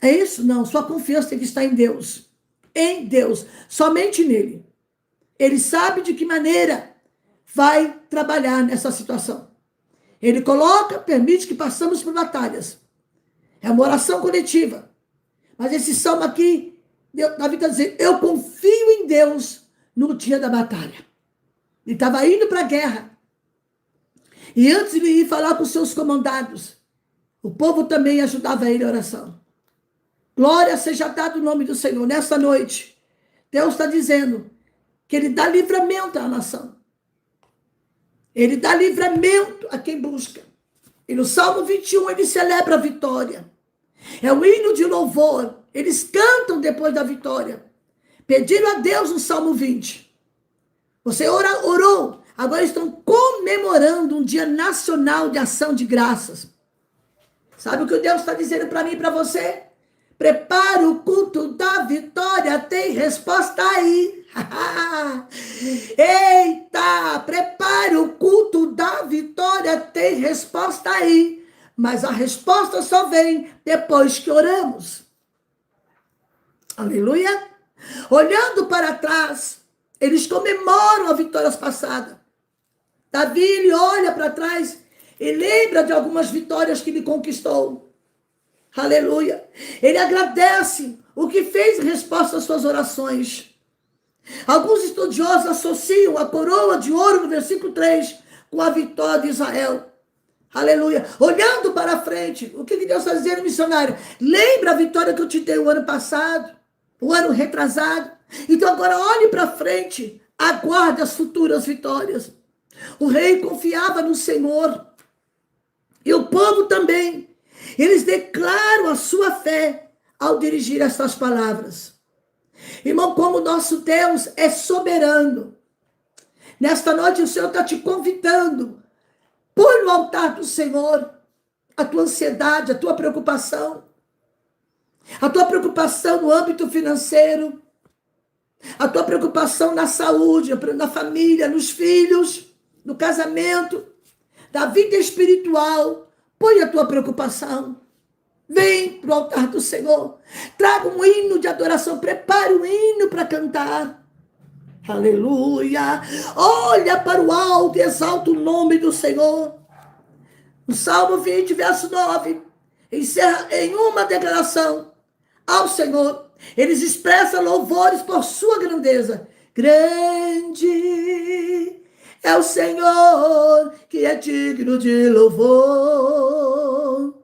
É isso? Não, sua confiança tem que estar em Deus. Em Deus, somente nele. Ele sabe de que maneira vai trabalhar nessa situação. Ele coloca, permite que passamos por batalhas. É uma oração coletiva. Mas esse salmo aqui, Davi está dizendo, eu confio em Deus no dia da batalha. Ele estava indo para a guerra. E antes de ir falar com seus comandados, o povo também ajudava ele em oração. Glória seja dado o nome do Senhor. Nessa noite, Deus está dizendo que ele dá livramento à nação. Ele dá livramento a quem busca. E no Salmo 21, ele celebra a vitória. É um hino de louvor. Eles cantam depois da vitória. Pediram a Deus no Salmo 20. Você orou. Agora estão comemorando um dia nacional de ação de graças. Sabe o que Deus está dizendo para mim e para você? Prepara o culto da vitória, tem resposta aí. Eita, prepare o culto da vitória, tem resposta aí. Mas a resposta só vem depois que oramos. Aleluia. Olhando para trás, eles comemoram as vitórias passadas. Davi, ele olha para trás e lembra de algumas vitórias que ele conquistou. Aleluia. Ele agradece o que fez em resposta às suas orações. Alguns estudiosos associam a coroa de ouro no versículo 3 com a vitória de Israel. Aleluia. Olhando para frente, o que Deus está dizendo, missionário? Lembra a vitória que eu te dei o ano passado, o ano retrasado? Então agora olhe para frente, aguarde as futuras vitórias. O rei confiava no Senhor. E o povo também. Eles declaram a sua fé ao dirigir essas palavras. Irmão, como nosso Deus é soberano. Nesta noite o Senhor está te convidando Põe no altar do Senhor a tua ansiedade, a tua preocupação no âmbito financeiro, a tua preocupação na saúde, na família, nos filhos, no casamento, na vida espiritual. Põe a tua preocupação. Vem para o altar do Senhor. Traga um hino de adoração. Prepare um hino para cantar. Aleluia. Olha para o alto e exalta o nome do Senhor. No Salmo 20, verso 9, encerra em uma declaração ao Senhor. Eles expressam louvores por sua grandeza. Grande é o Senhor, que é digno de louvor.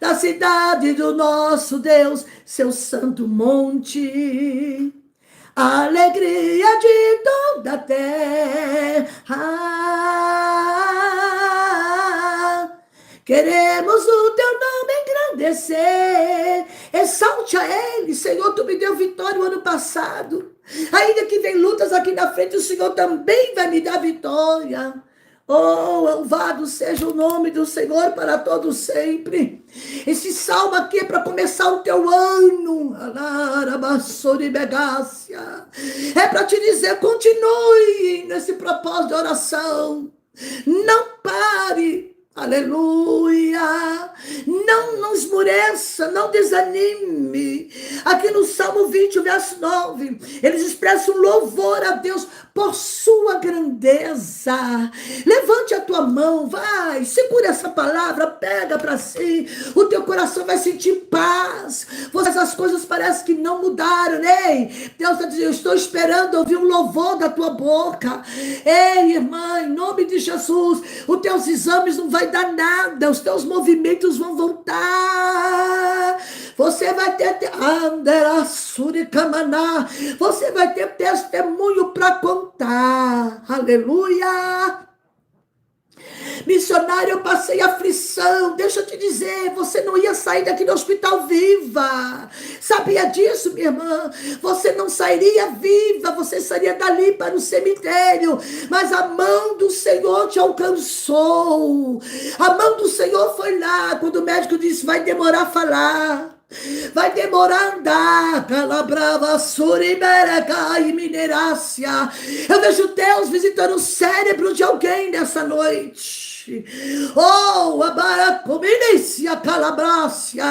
Da cidade do nosso Deus, seu santo monte, a alegria de toda a terra. Queremos o teu nome engrandecer. Exalte a ele. Senhor, tu me deu vitória no ano passado. Ainda que vem lutas aqui na frente, o Senhor também vai me dar vitória. Oh, louvado seja o nome do Senhor para todo sempre. Esse salmo aqui é para começar o teu ano. É para te dizer, continue nesse propósito de oração. Não pare. Aleluia, não esmoreça, não desanime. Aqui no Salmo 20, verso 9, eles expressam louvor a Deus por sua grandeza. Levante a tua mão, vai, segura essa palavra, pega para si. O teu coração vai sentir paz. As coisas parecem que não mudaram, né? Deus está dizendo, eu estou esperando ouvir um louvor da tua boca. Ei, irmã, em nome de Jesus, os teus exames não vai dar nada, os teus movimentos vão voltar. Você vai ter você vai ter testemunho para contar. Aleluia. Missionário, eu passei aflição. Deixa eu te dizer, você não ia sair daqui do hospital viva. Sabia disso, minha irmã? Você não sairia viva, você sairia dali para o cemitério. Mas a mão do Senhor te alcançou. A mão do Senhor foi lá, quando o médico disse, vai demorar a falar. Vai demorar a andar. Calabrava, suribereca e minerácia. Eu vejo Deus visitando o cérebro de alguém nessa noite. Oh, abaracominícia, calabrácia.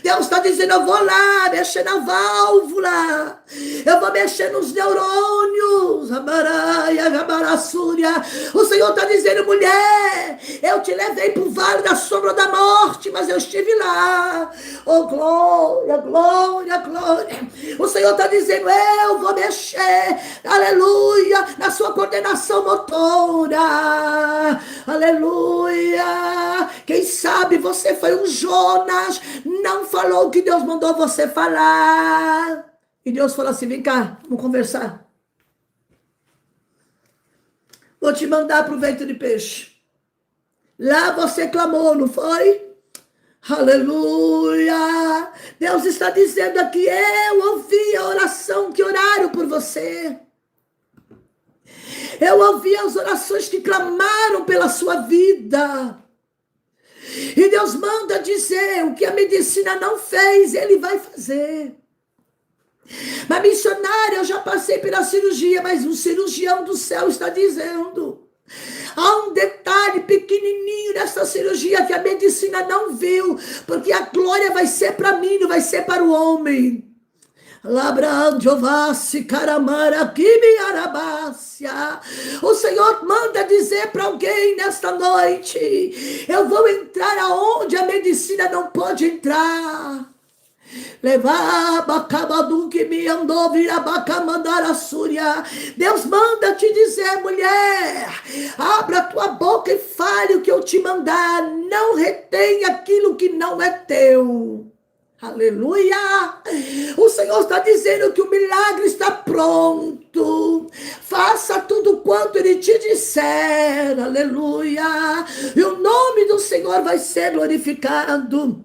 Deus está dizendo, eu vou lá mexer na válvula. Eu vou mexer nos neurônios. Abaraia, abaraçúria. O Senhor está dizendo, mulher, eu te levei para o vale da sombra da morte, mas eu estive lá. Oh, glória, glória, glória. O Senhor está dizendo, eu vou mexer, aleluia, na sua coordenação motora. Aleluia. Quem sabe você foi um Jonas, não falou o que Deus mandou você falar. E Deus falou assim, vem cá, vamos conversar. Vou te mandar para o ventre de peixe. Lá você clamou, não foi? Aleluia. Deus está dizendo aqui, eu ouvi a oração que oraram por você. Eu ouvi as orações que clamaram pela sua vida. E Deus manda dizer, o que a medicina não fez, Ele vai fazer. Mas missionária, eu já passei pela cirurgia, mas um cirurgião do céu está dizendo, há um detalhe pequenininho nessa cirurgia que a medicina não viu, porque a glória vai ser para mim, não vai ser para o homem. O Senhor manda dizer para alguém nesta noite, eu vou entrar aonde a medicina não pode entrar. Deus manda te dizer, mulher, abra tua boca e fale o que eu te mandar, não retenha aquilo que não é teu. Aleluia! O Senhor está dizendo que o milagre está pronto. Faça tudo quanto Ele te disser. Aleluia! E o nome do Senhor vai ser glorificado.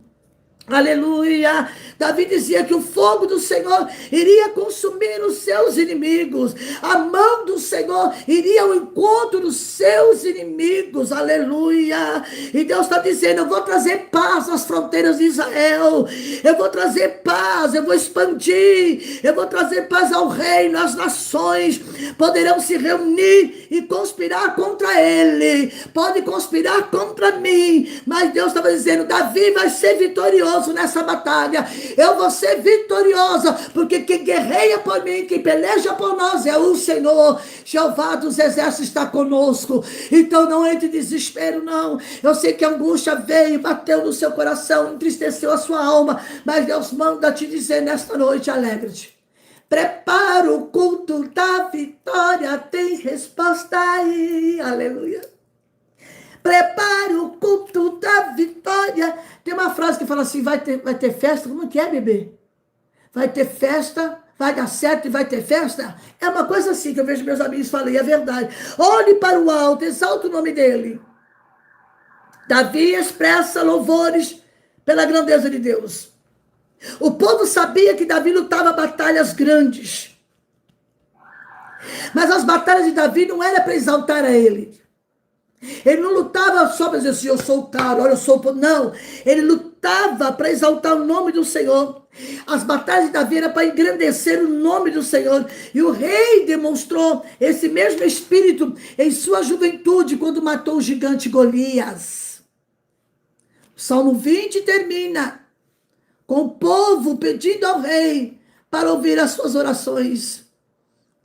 Aleluia. Davi dizia que o fogo do Senhor iria consumir os seus inimigos. A mão do Senhor iria ao encontro dos seus inimigos. Aleluia. E Deus está dizendo: eu vou trazer paz às fronteiras de Israel. Eu vou trazer paz, eu vou expandir. Eu vou trazer paz ao reino, às nações. Poderão se reunir e conspirar contra ele. Pode conspirar contra mim. Mas Deus estava dizendo: Davi vai ser vitorioso nessa batalha. Eu vou ser vitoriosa, porque quem guerreia por mim, quem peleja por nós é o Senhor. Jeová dos exércitos está conosco. Então não entre em desespero, não. Eu sei que a angústia veio, bateu no seu coração, entristeceu a sua alma, mas Deus manda te dizer nesta noite: alegre-te. Prepara o culto da vitória, tem resposta aí. Aleluia. Prepare o culto da vitória. Tem uma frase que fala assim: vai ter festa. Como que é, bebê? Vai ter festa, vai dar certo e vai ter festa? É uma coisa assim que eu vejo meus amigos falando, e é verdade. Olhe para o alto, exalta o nome dele. Davi expressa louvores pela grandeza de Deus. O povo sabia que Davi lutava batalhas grandes. Mas as batalhas de Davi não eram para exaltar a ele. Ele não lutava só para dizer assim: eu sou o cara, olha, eu sou o... Não, ele lutava para exaltar o nome do Senhor. As batalhas de Davi eram para engrandecer o nome do Senhor. E o rei demonstrou esse mesmo espírito em sua juventude, quando matou o gigante Golias. O Salmo 20 termina com o povo pedindo ao rei para ouvir as suas orações.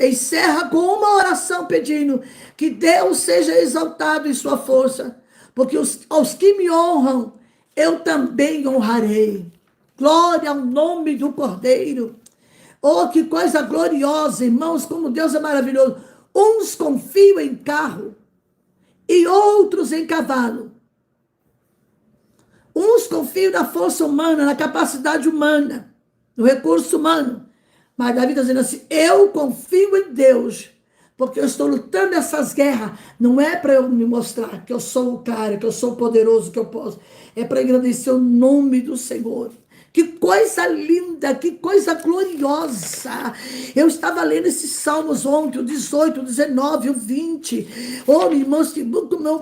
Encerra com uma oração pedindo que Deus seja exaltado em sua força, porque aos que me honram, eu também honrarei. Glória ao nome do Cordeiro. Oh, que coisa gloriosa, irmãos, como Deus é maravilhoso. Uns confiam em carro e outros em cavalo. Uns confiam na força humana, na capacidade humana, no recurso humano. Mas Davi está dizendo assim: eu confio em Deus, porque eu estou lutando essas guerras. Não é para eu me mostrar que eu sou o cara, que eu sou poderoso, que eu posso. É para engrandecer o nome do Senhor. Que coisa linda, que coisa gloriosa. Eu estava lendo esses salmos ontem, o 18, o 19, o 20. Oh, irmãos,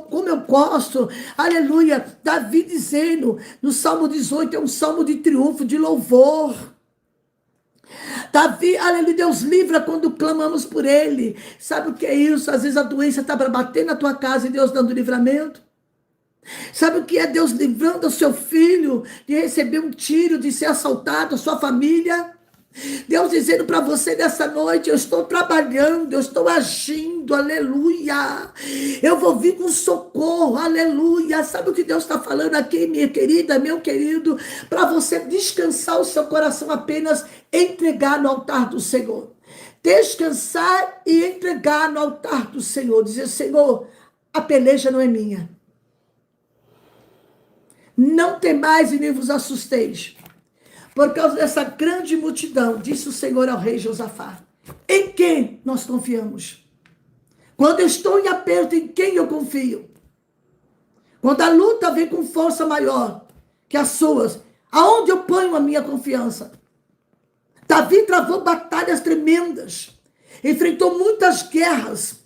como eu gosto. Aleluia. Davi dizendo, no salmo 18, é um salmo de triunfo, de louvor. Davi, aleluia, Deus livra quando clamamos por ele. Sabe o que é isso? Às vezes a doença está para bater na tua casa e Deus dando livramento. Sabe o que é Deus livrando o seu filho de receber um tiro, de ser assaltado, a sua família? Deus dizendo para você nessa noite: eu estou trabalhando, eu estou agindo, aleluia. Eu vou vir com socorro, aleluia. Sabe o que Deus está falando aqui, minha querida, meu querido? Para você descansar o seu coração, apenas entregar no altar do Senhor. Descansar e entregar no altar do Senhor. Dizer: Senhor, a peleja não é minha. Não temais e nem vos assusteis. Por causa dessa grande multidão, disse o Senhor ao rei Josafá: em quem nós confiamos? Quando eu estou em aperto, em quem eu confio? Quando a luta vem com força maior que as suas, aonde eu ponho a minha confiança? Davi travou batalhas tremendas, enfrentou muitas guerras,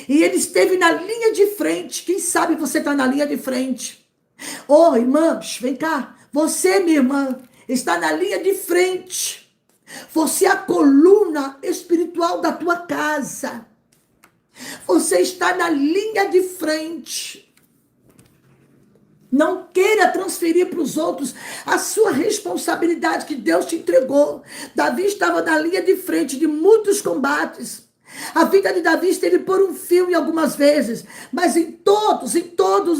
e ele esteve na linha de frente. Quem sabe você está na linha de frente? Oh, irmãs, vem cá. Você, minha irmã, está na linha de frente. Você é a coluna espiritual da tua casa. Você está na linha de frente. Não queira transferir para os outros a sua responsabilidade que Deus te entregou. Davi estava na linha de frente de muitos combates. A vida de Davi esteve por um fio em algumas vezes, mas em todos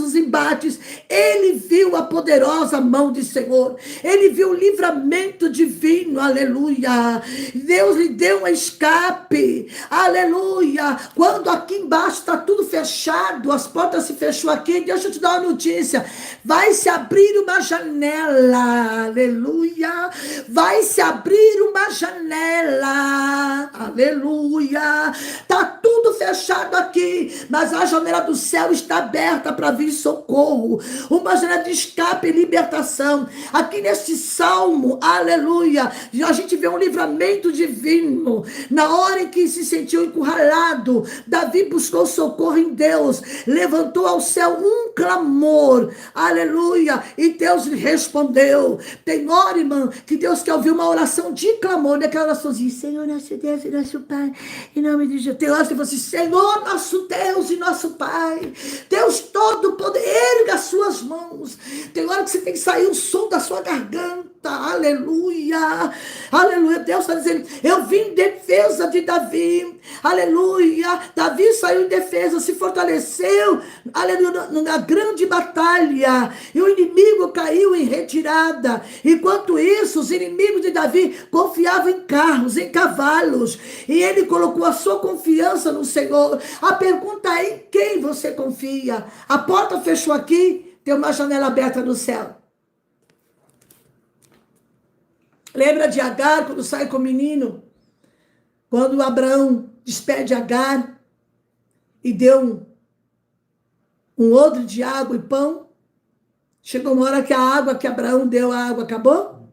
os embates, ele viu a poderosa mão do Senhor. Ele viu o livramento divino, aleluia. Deus lhe deu um escape, aleluia. Quando aqui embaixo está tudo fechado, as portas se fechou aqui, deixa eu te dar uma notícia. Vai se abrir uma janela, aleluia. Vai se abrir uma janela, aleluia. Está tudo fechado aqui, mas a janela do céu está aberta para vir socorro, uma janela de escape e libertação. Aqui neste salmo, aleluia, a gente vê um livramento divino. Na hora em que se sentiu encurralado, Davi buscou socorro em Deus, levantou ao céu um clamor, aleluia, e Deus lhe respondeu. Tem hora, irmã, que Deus quer ouvir uma oração de clamor, naquela oraçãozinha, Senhor, nosso Deus e nosso Pai, em nome de Jesus. Tem hora que você assim, Senhor, nosso Deus e nosso Pai, Deus todo-poder, erga as suas mãos. Tem hora que você tem que sair o som da sua garganta, aleluia, aleluia. Deus está dizendo, eu vim em defesa de Davi, aleluia. Davi saiu em defesa, se fortaleceu, aleluia, numa grande batalha, e o inimigo caiu em retirada. Enquanto isso, os inimigos de Davi confiavam em carros, em cavalos, e ele colocou a sua confiança no Senhor. A pergunta é, em quem você confia? A porta fechou aqui, tem uma janela aberta no céu. Lembra de Agar, quando sai com o menino? Quando Abraão despede Agar e deu um odre de água e pão, chegou uma hora que a água que Abraão deu, a água acabou.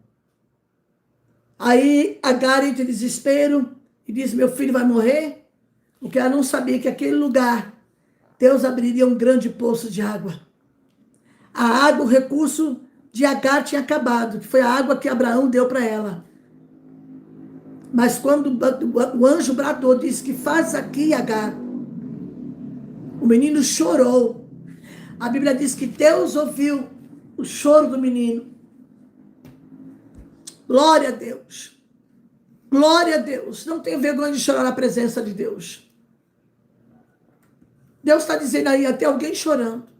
Aí Agar entra em desespero e diz, meu filho vai morrer, porque ela não sabia que aquele lugar, Deus abriria um grande poço de água. A água, o recurso de Agar tinha acabado, que foi a água que Abraão deu para ela. Mas quando o anjo bradou, disse que faz aqui, Agar, o menino chorou. A Bíblia diz que Deus ouviu o choro do menino. Glória a Deus. Glória a Deus. Não tenha vergonha de chorar na presença de Deus. Deus está dizendo aí, até alguém chorando.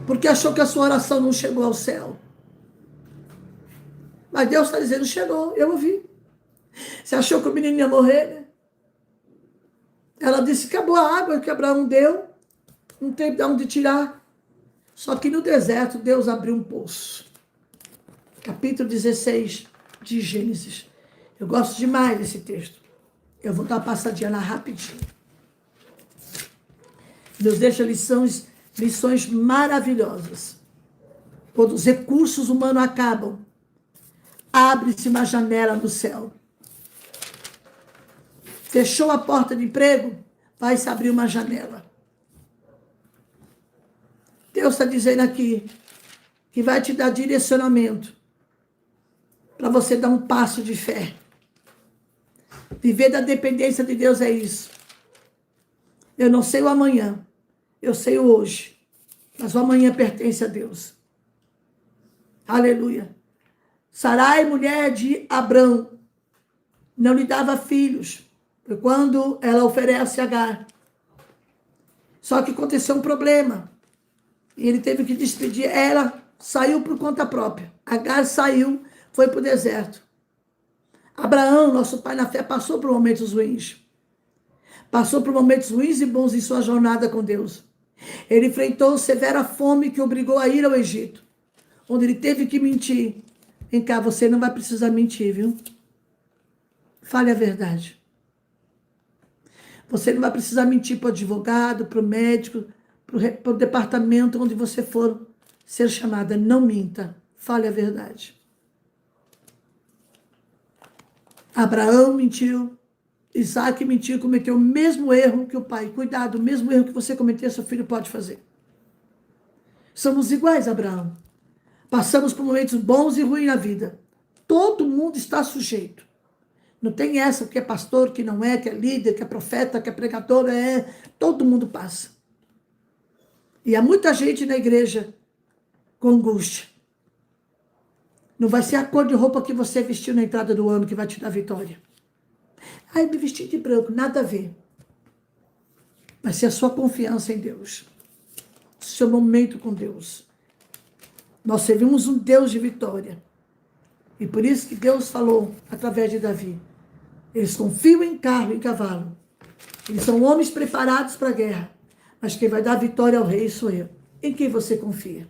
Porque achou que a sua oração não chegou ao céu. Mas Deus está dizendo, chegou, eu ouvi. Você achou que o menino ia morrer, né? Ela disse, acabou a água que Abraão deu, não tem de onde tirar. Só que no deserto, Deus abriu um poço. Capítulo 16 de Gênesis. Eu gosto demais desse texto. Eu vou dar uma passadinha lá rapidinho. Deus deixa lições maravilhosas. Quando os recursos humanos acabam, abre-se uma janela no céu. Fechou a porta de emprego, vai se abrir uma janela. Deus está dizendo aqui que vai te dar direcionamento para você dar um passo de fé. Viver da dependência de Deus é isso. Eu não sei o amanhã, eu sei o hoje, mas o amanhã pertence a Deus. Aleluia. Sarai, mulher de Abrão, não lhe dava filhos, foi quando ela oferece Agar. Só que aconteceu um problema. E ele teve que despedir. Ela saiu por conta própria. Agar saiu, foi para o deserto. Abraão, nosso pai na fé, passou por momentos ruins. Passou por momentos ruins e bons em sua jornada com Deus. Ele enfrentou severa fome que obrigou a ir ao Egito, onde ele teve que mentir. Vem cá, você não vai precisar mentir, viu? Fale a verdade. Você não vai precisar mentir para o advogado, para o médico, para o departamento onde você for ser chamada. Não minta. Fale a verdade. Abraão mentiu. Isaac mentiu, cometeu o mesmo erro que o pai. Cuidado, o mesmo erro que você cometeu, seu filho pode fazer. Somos iguais, Abraão. Passamos por momentos bons e ruins na vida. Todo mundo está sujeito. Não tem essa que é pastor, que não é, que é líder, que é profeta, que é pregador, todo mundo passa. E há muita gente na igreja com angústia. Não vai ser a cor de roupa que você vestiu na entrada do ano que vai te dar vitória. Ai, me vesti de branco, nada a ver. Vai ser a sua confiança em Deus. O seu momento com Deus. Nós servimos um Deus de vitória. E por isso que Deus falou através de Davi. Eles confiam em carro e em cavalo. Eles são homens preparados para a guerra. Mas quem vai dar vitória ao rei sou eu. Em quem você confia?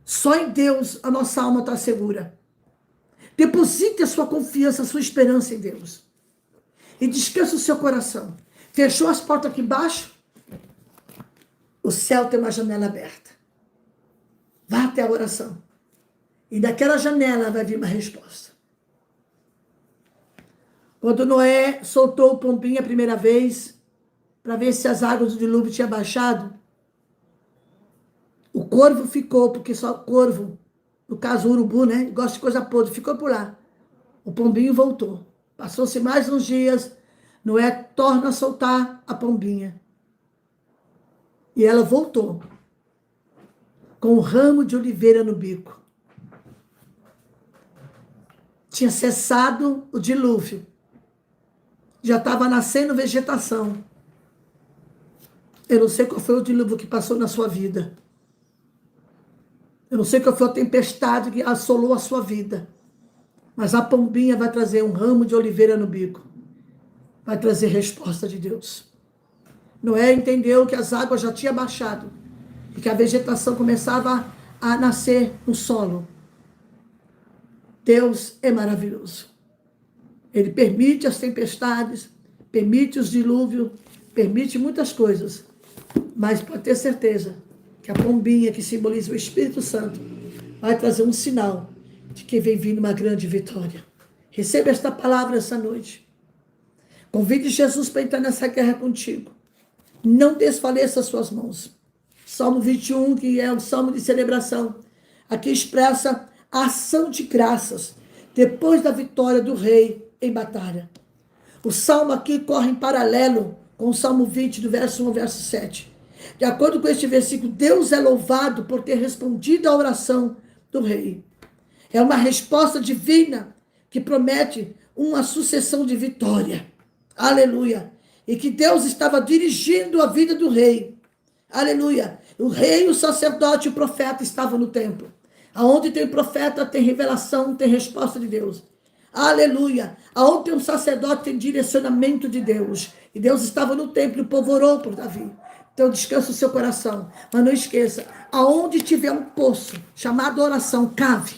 Só em Deus a nossa alma está segura. Deposite a sua confiança, a sua esperança em Deus. E descanse o seu coração. Fechou as portas aqui embaixo? O céu tem uma janela aberta. Vá até a oração. E daquela janela vai vir uma resposta. Quando Noé soltou o pombinho a primeira vez, para ver se as águas do dilúvio tinham baixado, o corvo ficou, porque só o corvo, no caso o urubu, né? Gosta de coisa podre, ficou por lá. O pombinho voltou. Passou-se mais uns dias, Noé torna a soltar a pombinha. E ela voltou, com um ramo de oliveira no bico. Tinha cessado o dilúvio. Já estava nascendo vegetação. Eu não sei qual foi o dilúvio que passou na sua vida. Eu não sei qual foi a tempestade que assolou a sua vida. Mas a pombinha vai trazer um ramo de oliveira no bico. Vai trazer resposta de Deus. Noé entendeu que as águas já tinham baixado. E que a vegetação começava a nascer no solo. Deus é maravilhoso. Ele permite as tempestades, permite os dilúvios, permite muitas coisas. Mas pode ter certeza que a pombinha, que simboliza o Espírito Santo, vai trazer um sinal de que vem vindo uma grande vitória. Receba esta palavra essa noite. Convide Jesus para entrar nessa guerra contigo. Não desfaleça as suas mãos. Salmo 21, que é um salmo de celebração, aqui expressa a ação de graças depois da vitória do rei em batalha. O salmo aqui corre em paralelo com o Salmo 20, do verso 1 ao verso 7. De acordo com este versículo, Deus é louvado por ter respondido à oração do rei. É uma resposta divina que promete uma sucessão de vitória. Aleluia. E que Deus estava dirigindo a vida do rei. Aleluia. O rei, o sacerdote e o profeta estavam no templo. Aonde tem profeta, tem revelação, tem resposta de Deus. Aleluia. Aonde tem um sacerdote, tem direcionamento de Deus. E Deus estava no templo e o povo orou por Davi. Então descansa o seu coração. Mas não esqueça, aonde tiver um poço chamado oração, cave.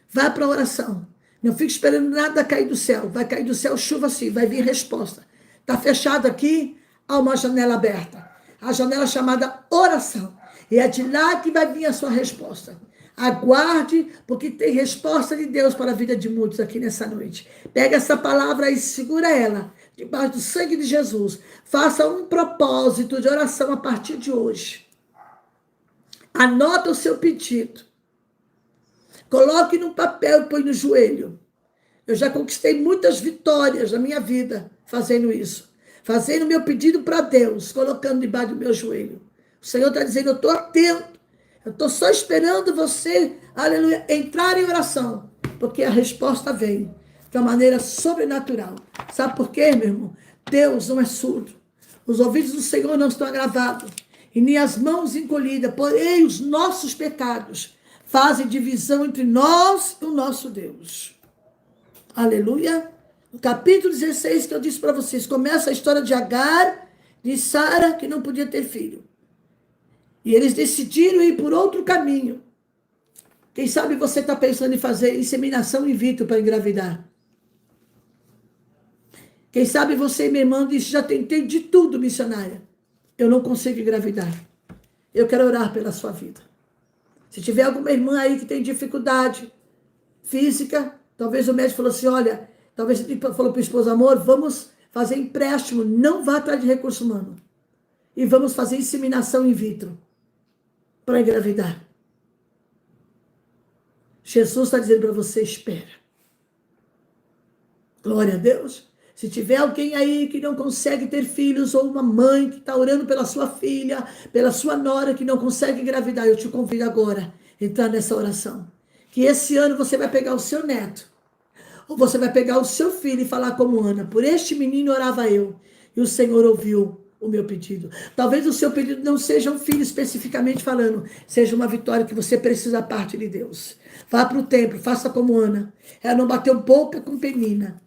Vá para a oração. Não fique esperando nada cair do céu. Vai cair do céu chuva sim, vai vir resposta. Está fechado aqui, há uma janela aberta. A janela chamada oração. E é de lá que vai vir a sua resposta. Aguarde, porque tem resposta de Deus para a vida de muitos aqui nessa noite. Pega essa palavra e segura ela, debaixo do sangue de Jesus. Faça um propósito de oração a partir de hoje. Anota o seu pedido. Coloque no papel e põe no joelho. Eu já conquistei muitas vitórias na minha vida fazendo isso. Fazendo meu pedido para Deus, colocando debaixo do meu joelho. O Senhor está dizendo, eu estou atento. Eu estou só esperando você, aleluia, entrar em oração. Porque a resposta vem de uma maneira sobrenatural. Sabe por quê, meu irmão? Deus não é surdo. Os ouvidos do Senhor não estão agravados. E nem as mãos encolhidas. Porém, os nossos pecados fazem divisão entre nós e o nosso Deus. Aleluia. No capítulo 16 que eu disse para vocês, começa a história de Agar, de Sara, que não podia ter filho. E eles decidiram ir por outro caminho. Quem sabe você está pensando em fazer inseminação in vitro para engravidar. Quem sabe você, minha irmã, disse, já tentei de tudo, missionária. Eu não consigo engravidar. Eu quero orar pela sua vida. Se tiver alguma irmã aí que tem dificuldade física, talvez o médico falou assim, olha, talvez ele falou para o esposo, amor, vamos fazer empréstimo, não vá atrás de recurso humano. E vamos fazer inseminação in vitro para engravidar. Jesus está dizendo para você, espera. Glória a Deus. Se tiver alguém aí que não consegue ter filhos, ou uma mãe que está orando pela sua filha, pela sua nora que não consegue engravidar, eu te convido agora a entrar nessa oração. Que esse ano você vai pegar o seu neto, ou você vai pegar o seu filho e falar como Ana, por este menino orava eu, e o Senhor ouviu o meu pedido. Talvez o seu pedido não seja um filho especificamente falando, seja uma vitória que você precisa da parte de Deus. Vá para o templo, faça como Ana. Ela não bateu boca com Penina.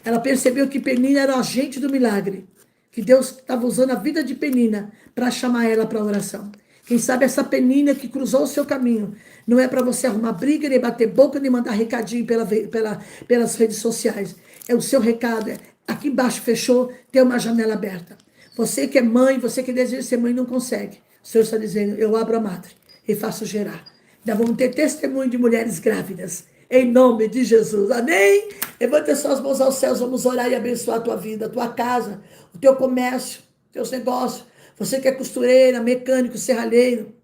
Ela percebeu que Penina era o agente do milagre. Que Deus estava usando a vida de Penina para chamar ela para a oração. Quem sabe essa penina que cruzou o seu caminho não é para você arrumar briga, nem bater boca, nem mandar recadinho pelas redes sociais. É o seu recado. Aqui embaixo fechou, tem uma janela aberta. Você que é mãe, você que deseja ser mãe, não consegue. O Senhor está dizendo, eu abro a madre e faço gerar. Ainda vamos ter testemunho de mulheres grávidas. Em nome de Jesus. Amém? Levanta suas mãos aos céus, vamos orar e abençoar a tua vida, a tua casa, o teu comércio, teus negócios. Você que é costureira, mecânico, serralheiro.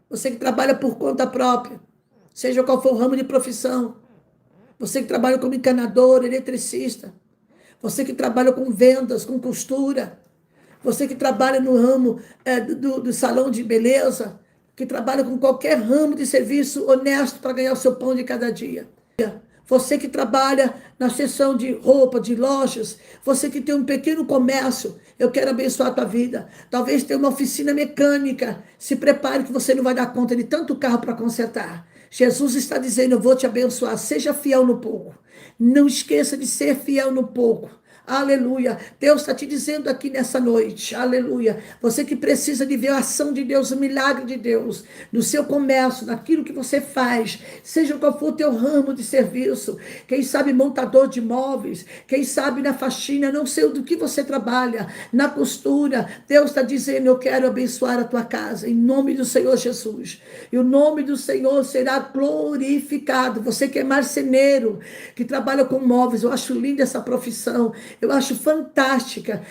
Você que trabalha por conta própria. Seja qual for o ramo de profissão. Você que trabalha como encanador, eletricista. Você que trabalha com vendas, com costura. Você que trabalha no ramo do salão de beleza. Que trabalha com qualquer ramo de serviço honesto para ganhar o seu pão de cada dia. Você que trabalha na seção de roupa, de lojas, você que tem um pequeno comércio, eu quero abençoar a tua vida. Talvez tenha uma oficina mecânica, se prepare que você não vai dar conta de tanto carro para consertar. Jesus está dizendo, eu vou te abençoar, seja fiel no pouco. Não esqueça de ser fiel no pouco. Aleluia. Deus está te dizendo aqui nessa noite. Aleluia. Você que precisa de ver a ação de Deus, o milagre de Deus, no seu comércio, naquilo que você faz, seja qual for o teu ramo de serviço, quem sabe montador de móveis, quem sabe na faxina, não sei do que você trabalha, na costura. Deus está dizendo, eu quero abençoar a tua casa, em nome do Senhor Jesus. E o nome do Senhor será glorificado. Você que é marceneiro, que trabalha com móveis, eu acho linda essa profissão. Eu acho fantástica,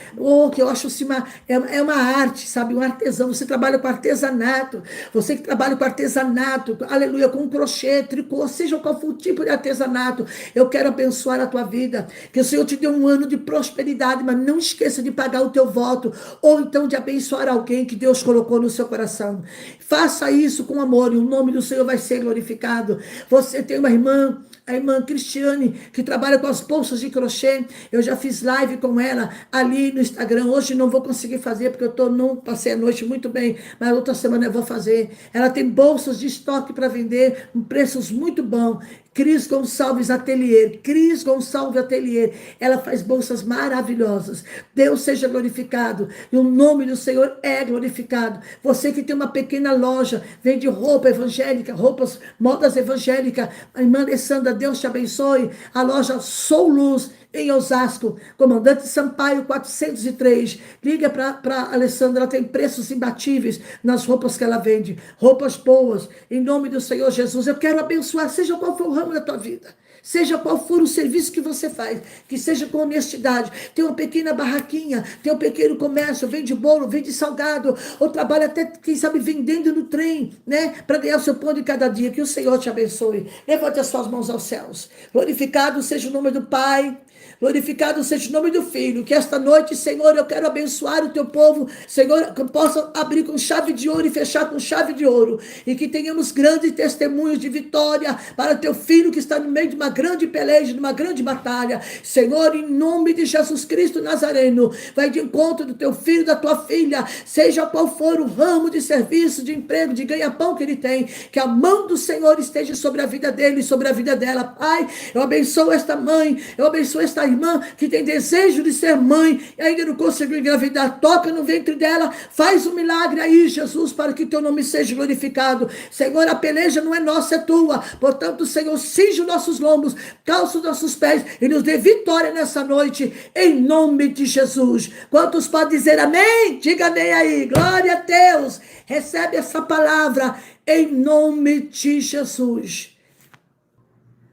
que eu acho assim, é uma arte, sabe, um artesão. Você trabalha com artesanato, você que trabalha com artesanato, aleluia, com crochê, tricô, seja qual for o tipo de artesanato, eu quero abençoar a tua vida, que o Senhor te dê um ano de prosperidade, mas não esqueça de pagar o teu voto, ou então de abençoar alguém que Deus colocou no seu coração. Faça isso com amor, e o nome do Senhor vai ser glorificado. Você tem uma irmã, a irmã Cristiane, que trabalha com as bolsas de crochê. Eu já fiz live com ela ali no Instagram. Hoje não vou conseguir fazer, porque não passei a noite muito bem, mas outra semana eu vou fazer. Ela tem bolsas de estoque para vender, com preços muito bons. Cris Gonçalves Atelier, Cris Gonçalves Atelier, ela faz bolsas maravilhosas. Deus seja glorificado, e o nome do Senhor é glorificado. Você que tem uma pequena loja, vende roupa evangélica, roupas, modas evangélicas, a irmã Alessandra, Deus te abençoe. A loja Sou Luz, em Osasco, Comandante Sampaio 403. Liga para a Alessandra, ela tem preços imbatíveis nas roupas que ela vende, roupas boas, em nome do Senhor Jesus. Eu quero abençoar, seja qual for o ramo da tua vida, seja qual for o serviço que você faz, que seja com honestidade. Tem uma pequena barraquinha, tem um pequeno comércio, vende bolo, vende salgado, ou trabalha até, quem sabe, vendendo no trem, né, para ganhar o seu pão de cada dia. Que o Senhor te abençoe. Levante as suas mãos aos céus. Glorificado seja o nome do Pai, glorificado seja o nome do Filho. Que esta noite, Senhor, eu quero abençoar o teu povo, Senhor, que eu possa abrir com chave de ouro e fechar com chave de ouro, e que tenhamos grandes testemunhos de vitória para teu filho que está no meio de uma grande peleja, de uma grande batalha. Senhor, em nome de Jesus Cristo Nazareno, vai de encontro do teu filho, da tua filha, seja qual for o ramo de serviço, de emprego, de ganha-pão que ele tem, que a mão do Senhor esteja sobre a vida dele e sobre a vida dela. Pai, eu abençoo esta mãe, eu abençoo esta irmã que tem desejo de ser mãe e ainda não conseguiu engravidar. Toca no ventre dela, faz um milagre aí, Jesus, para que teu nome seja glorificado. Senhor, a peleja não é nossa, é tua. Portanto, Senhor, cinge os nossos lombos, calça os nossos pés e nos dê vitória nessa noite, em nome de Jesus. Quantos podem dizer amém? Diga amém aí. Glória a Deus. Recebe essa palavra em nome de Jesus.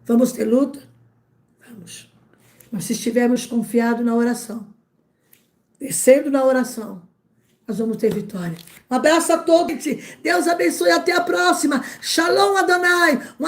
Vamos ter luta? Vamos. Mas se estivermos confiados na oração, descendo na oração, nós vamos ter vitória. Um abraço a todos. Deus abençoe. Até a próxima. Shalom Adonai. Um abraço.